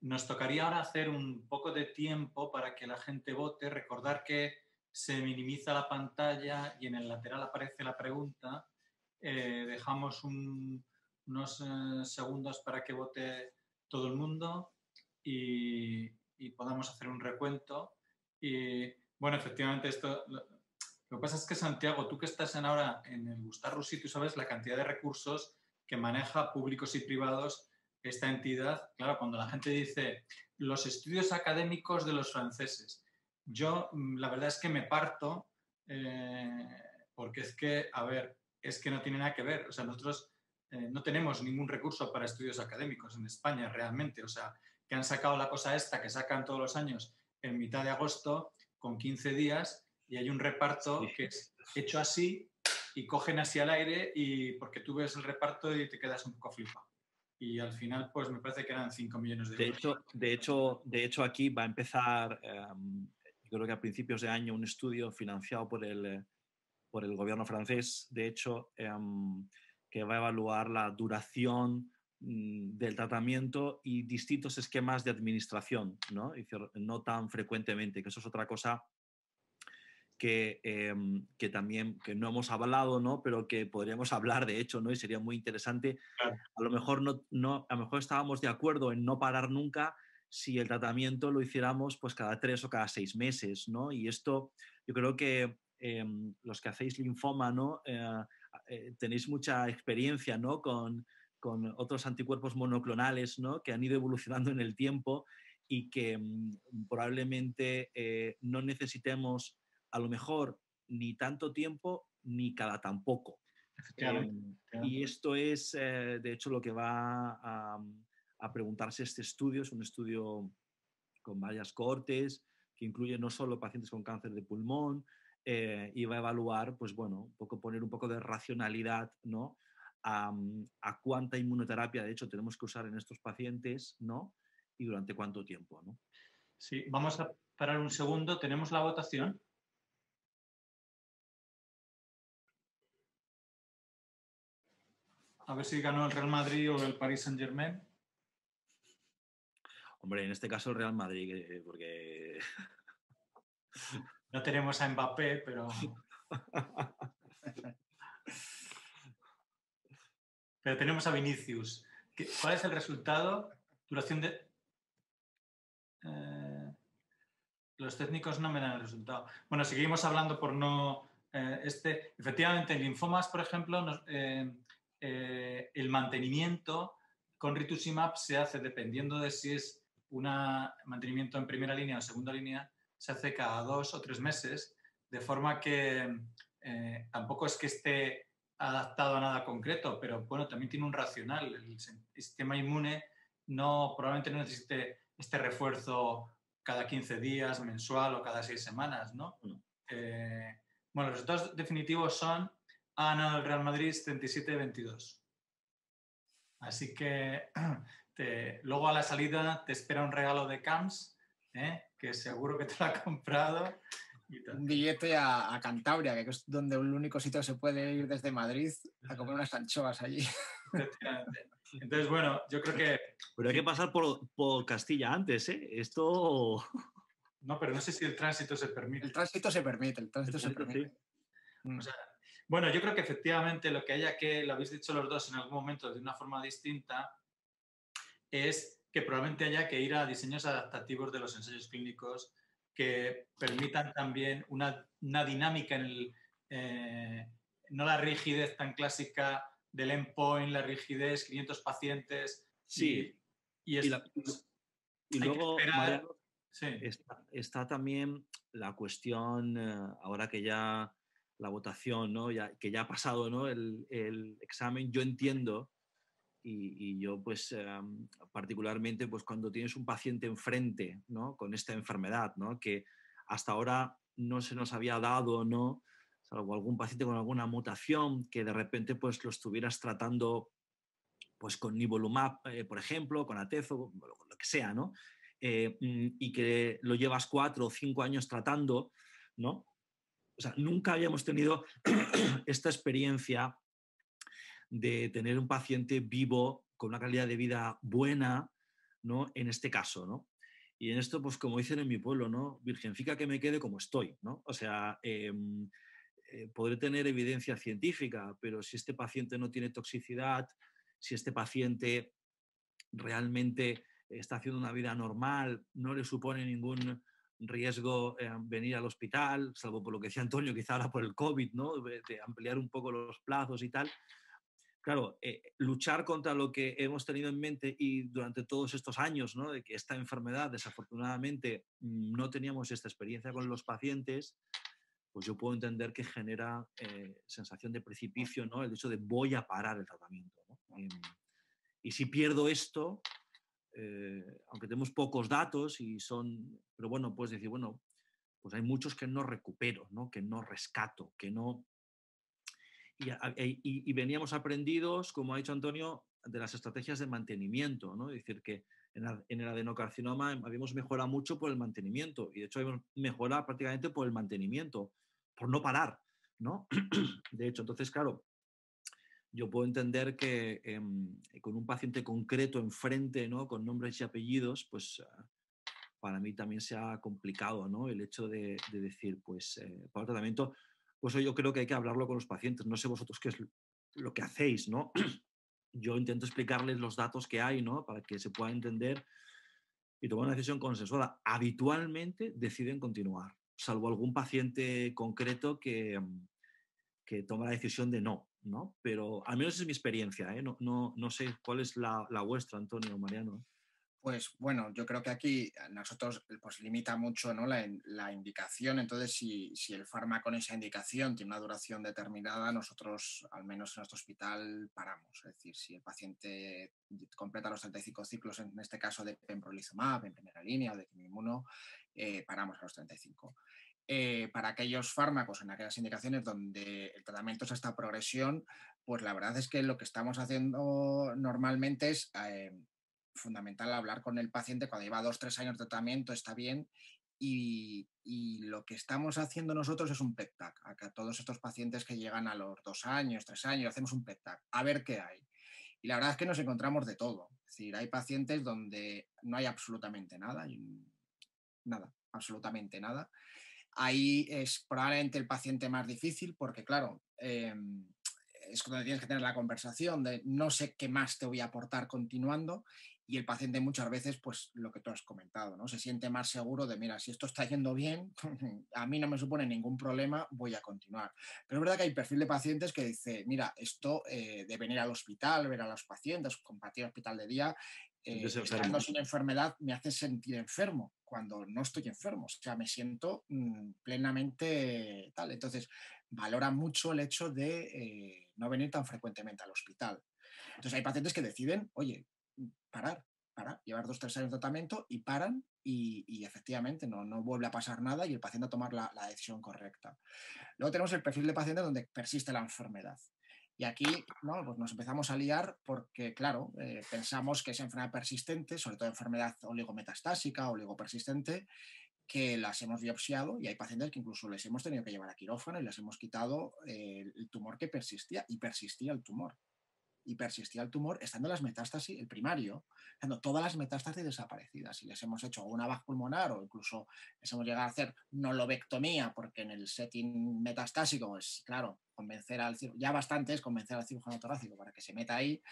Nos tocaría ahora hacer un poco de tiempo para que la gente vote. Recordar que se minimiza la pantalla y en el lateral aparece la pregunta. Dejamos unos segundos para que vote todo el mundo y podamos hacer un recuento. Y bueno, efectivamente esto... Lo que pasa es que, Santiago, tú que estás ahora en el Gustar-Roussy, tú sabes la cantidad de recursos que maneja públicos y privados esta entidad. Claro, cuando la gente dice los estudios académicos de los franceses, yo la verdad es que me parto porque es que, a ver, es que no tiene nada que ver. O sea, nosotros no tenemos ningún recurso para estudios académicos en España realmente. O sea, que han sacado la cosa esta que sacan todos los años en mitad de agosto con 15 días y hay un reparto que es hecho así y cogen así al aire y porque tú ves el reparto y te quedas un poco flipado. y al final pues me parece que eran 5 millones de De euros. hecho, aquí va a empezar, yo creo que a principios de año, un estudio financiado por el gobierno francés, de hecho, que va a evaluar la duración del tratamiento y distintos esquemas de administración, ¿no? Y no tan frecuentemente, que eso es otra cosa que también que no hemos hablado, ¿no? Pero que podríamos hablar, de hecho, ¿no? Y sería muy interesante. Claro. A lo mejor a lo mejor estábamos de acuerdo en no parar nunca si el tratamiento lo hiciéramos pues cada 3 o cada 6 meses, ¿no? Y esto, yo creo que los que hacéis linfoma, ¿no? Tenéis mucha experiencia, ¿no? Con otros anticuerpos monoclonales, ¿no? Que han ido evolucionando en el tiempo y que probablemente no necesitemos a lo mejor ni tanto tiempo ni cada tan poco. Y esto es, de hecho, lo que va a preguntarse este estudio. Es un estudio con varias cohortes que incluye no solo pacientes con cáncer de pulmón y va a evaluar, pues bueno, un poco poner un poco de racionalidad, ¿no? A cuánta inmunoterapia, de hecho, tenemos que usar en estos pacientes, ¿no? Y durante cuánto tiempo, ¿no? Sí, vamos a parar un segundo. ¿Tenemos la votación? A ver si ganó el Real Madrid o el Paris Saint-Germain. Hombre, en este caso el Real Madrid, porque... No tenemos a Mbappé, pero... pero tenemos a Vinicius. ¿Cuál es el resultado? Duración de... los técnicos no me dan el resultado. Bueno, seguimos hablando por no... efectivamente, en linfomas, por ejemplo, el mantenimiento con rituximab se hace dependiendo de si es un mantenimiento en primera línea o segunda línea, se hace cada 2 o 3 meses, de forma que tampoco es que esté adaptado a nada concreto, pero bueno, también tiene un racional. El sistema inmune probablemente no necesite este refuerzo cada 15 días, mensual o cada 6 semanas, ¿no? Bueno, los resultados definitivos son ha ganado el Real Madrid 77-22. Así que luego a la salida te espera un regalo de Camps, que seguro que te lo ha comprado. Un billete a Cantabria, que es donde el único sitio que se puede ir desde Madrid a comer unas anchoas allí. Entonces, bueno, yo creo que... Pero hay que pasar por Castilla antes, ¿eh? Esto... No, pero no sé si el tránsito se permite. El tránsito se permite, el tránsito se permite. Sí. O sea, bueno, yo creo que efectivamente lo que haya que, lo habéis dicho los dos en algún momento de una forma distinta, es que probablemente haya que ir a diseños adaptativos de los ensayos clínicos que permitan también una dinámica en no la rigidez tan clásica del endpoint, la rigidez, 500 pacientes. Sí. Y luego, Mariano, sí. está también la cuestión, ahora que ya la votación, ¿no? Que ya ha pasado, ¿no? el examen, yo entiendo, y yo pues particularmente pues cuando tienes un paciente enfrente, ¿no? Con esta enfermedad, ¿no? Que hasta ahora no se nos había dado, ¿no? Salvo algún paciente con alguna mutación que de repente pues lo estuvieras tratando pues con nivolumab, por ejemplo, con atezo, lo que sea, ¿no? Y que lo llevas 4 o 5 años tratando, ¿no? O sea, nunca habíamos tenido esta experiencia de tener un paciente vivo con una calidad de vida buena, ¿no? En este caso, ¿no? Y en esto, pues como dicen en mi pueblo, ¿no? Virgencica que me quede como estoy, ¿no? O sea, podré tener evidencia científica, pero si este paciente no tiene toxicidad, si este paciente realmente está haciendo una vida normal, no le supone ningún riesgo venir al hospital, salvo por lo que decía Antonio, quizá ahora por el COVID, ¿no? De ampliar un poco los plazos y tal. Claro, luchar contra lo que hemos tenido en mente y durante todos estos años, ¿no? De que esta enfermedad, desafortunadamente, no teníamos esta experiencia con los pacientes, pues yo puedo entender que genera sensación de precipicio, ¿no? El hecho de voy a parar el tratamiento, ¿no? Y si pierdo esto, aunque tenemos pocos datos pero bueno, puedes decir, bueno, pues hay muchos que no recupero, ¿no? Que no rescato, que no... Y veníamos aprendidos, como ha dicho Antonio, las estrategias de mantenimiento, ¿no? Es decir, que en el adenocarcinoma habíamos mejorado mucho por el mantenimiento y de hecho habíamos mejorado prácticamente por el mantenimiento, por no parar, ¿no? De hecho, entonces, claro, yo puedo entender que con un paciente concreto enfrente, ¿no? Con nombres y apellidos, pues para mí también se ha complicado, ¿no? El hecho de decir, pues, para el tratamiento, pues yo creo que hay que hablarlo con los pacientes. No sé vosotros qué es lo que hacéis, ¿no? Yo intento explicarles los datos que hay, ¿no? Para que se pueda entender y tomar una decisión consensuada. Habitualmente deciden continuar, salvo algún paciente concreto que toma la decisión de no, ¿no? Pero al menos es mi experiencia, ¿eh? No sé cuál es la vuestra, Antonio, Mariano. Pues bueno, yo creo que aquí a nosotros pues limita mucho, ¿no? la indicación. Entonces, si el fármaco en esa indicación tiene una duración determinada, nosotros, al menos en nuestro hospital, paramos. Es decir, si el paciente completa los 35 ciclos, en este caso de pembrolizumab en primera línea o de quimioinmuno, paramos a los 35. Para aquellos fármacos en aquellas indicaciones donde el tratamiento es esta progresión, pues la verdad es que lo que estamos haciendo normalmente es fundamental hablar con el paciente cuando lleva 2-3 años de tratamiento, está bien, y lo que estamos haciendo nosotros es un PET-TAC. A todos estos pacientes que llegan a los 2 años, 3 años, hacemos un PET-TAC, a ver qué hay. Y la verdad es que nos encontramos de todo. Es decir, hay pacientes donde no hay absolutamente nada, absolutamente nada. Ahí es probablemente el paciente más difícil porque, claro, es cuando tienes que tener la conversación de no sé qué más te voy a aportar continuando, y el paciente muchas veces, pues lo que tú has comentado, ¿no? Se siente más seguro de, mira, si esto está yendo bien, a mí no me supone ningún problema, voy a continuar. Pero es verdad que hay perfil de pacientes que dice, mira, esto de venir al hospital, ver a los pacientes, compartir hospital de día, estando sin enfermedad me hace sentir enfermo cuando no estoy enfermo, o sea, me siento plenamente tal. Entonces, valora mucho el hecho de no venir tan frecuentemente al hospital. Entonces, hay pacientes que deciden, oye, parar, llevar 2-3 años de tratamiento y paran y efectivamente no vuelve a pasar nada y el paciente a tomar la decisión correcta. Luego tenemos el perfil de paciente donde persiste la enfermedad. Y aquí, ¿no? Pues nos empezamos a liar porque, claro, pensamos que es enfermedad persistente, sobre todo enfermedad oligometastásica, oligopersistente, que las hemos biopsiado y hay pacientes que incluso les hemos tenido que llevar a quirófano y les hemos quitado el tumor que persistía y persistía el tumor. Y persistía el tumor estando las metástasis, el primario, estando todas las metástasis desaparecidas. Y les hemos hecho una VAC pulmonar o incluso les hemos llegado a hacer nolobectomía, porque en el setting metastásico es, claro, convencer al ya bastante es convencer al cirujano torácico para que se meta ahí,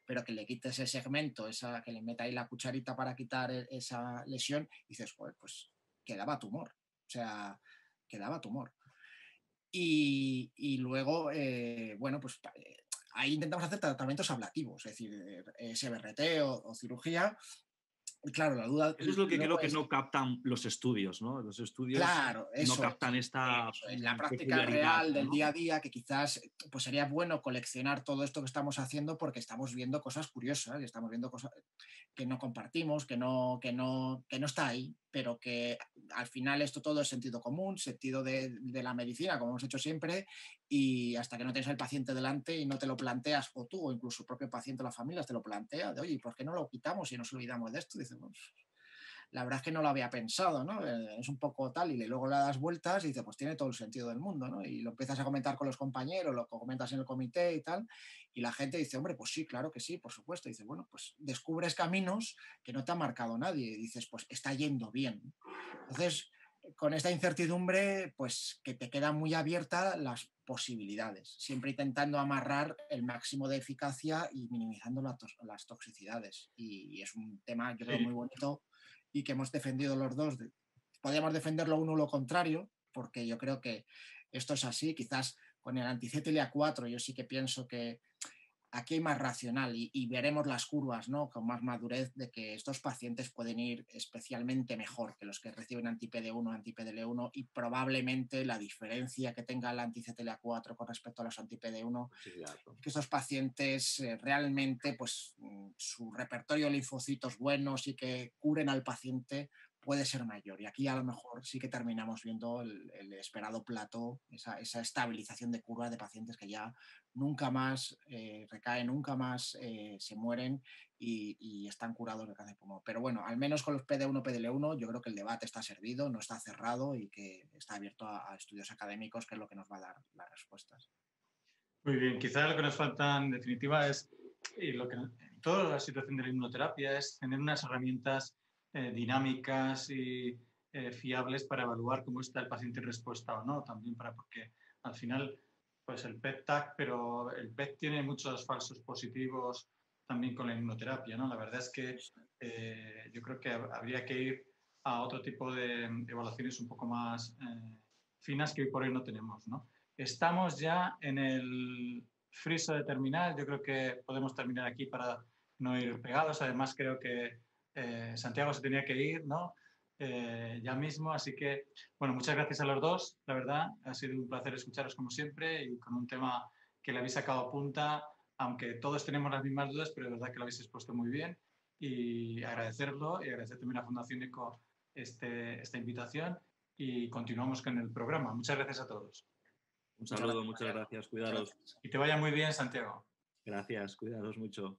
pero que le quite ese segmento, que le meta ahí la cucharita para quitar esa lesión, y dices, pues quedaba tumor. O sea, quedaba tumor. Y luego, bueno, pues ahí intentamos hacer tratamientos ablativos, es decir, SBRT o cirugía. Y claro, la duda... Eso es lo que creo que no captan los estudios, ¿no? Los estudios claro, no captan esta en la práctica peculiaridad, real del ¿no? día a día, que quizás pues sería bueno coleccionar todo esto que estamos haciendo porque estamos viendo cosas curiosas y estamos viendo cosas que no compartimos, que no está ahí, pero que al final esto todo es sentido común, sentido de la medicina, como hemos hecho siempre, y hasta que no tienes al paciente delante y no te lo planteas, o tú, o incluso el propio paciente o la familia te lo plantea, de oye, ¿por qué no lo quitamos y nos olvidamos de esto? Dices, pues, la verdad es que no lo había pensado, ¿no? Es un poco tal, y luego le das vueltas y dices, pues tiene todo el sentido del mundo, ¿no? Y lo empiezas a comentar con los compañeros, lo comentas en el comité y tal, y la gente dice, hombre, pues sí, claro que sí, por supuesto. Y dice, bueno, pues descubres caminos que no te ha marcado nadie, y dices, pues está yendo bien. Entonces, con esta incertidumbre, pues que te quedan muy abiertas las posibilidades, siempre intentando amarrar el máximo de eficacia y minimizando las toxicidades. Y es un tema, yo creo, muy bonito y que hemos defendido los dos. Podríamos defenderlo uno o lo contrario, porque yo creo que esto es así. Quizás con el anti-CTLA-4 yo sí que pienso que aquí hay más racional y veremos las curvas, ¿no? Con más madurez, de que estos pacientes pueden ir especialmente mejor que los que reciben anti-PD1 o anti-PDL1, y probablemente la diferencia que tenga el anti-CTLA-4 con respecto a los anti-PD1 Sí, claro. que estos pacientes realmente pues su repertorio de linfocitos buenos y que curen al paciente puede ser mayor. Y aquí a lo mejor sí que terminamos viendo el esperado plató, esa estabilización de curva de pacientes que ya nunca más recaen, nunca más se mueren y están curados de cáncer de pulmón. Pero bueno, al menos con los PD1, PDL1, yo creo que el debate está servido, no está cerrado y que está abierto a estudios académicos, que es lo que nos va a dar las respuestas. Muy bien, quizá lo que nos falta en definitiva es, y lo que en toda la situación de la inmunoterapia, es tener unas herramientas dinámicas y fiables para evaluar cómo está el paciente en respuesta o no, también porque al final, pues el PET-TAC, pero el PET tiene muchos falsos positivos también con la inmunoterapia, ¿no? La verdad es que yo creo que habría que ir a otro tipo de evaluaciones un poco más finas que hoy por hoy no tenemos, ¿no? Estamos ya en el friso de terminar. Yo creo que podemos terminar aquí para no ir pegados. Además, creo que Santiago se tenía que ir, ¿no? Ya mismo. Así que, bueno, muchas gracias a los dos. La verdad, ha sido un placer escucharos como siempre y con un tema que le habéis sacado a punta, aunque todos tenemos las mismas dudas, pero de verdad que lo habéis expuesto muy bien. Y agradecerlo y agradecer también a Fundación ECO esta invitación y continuamos con el programa. Muchas gracias a todos. Un saludo, muchas gracias, cuidaros. Y te vaya muy bien, Santiago. Gracias, cuidaros mucho.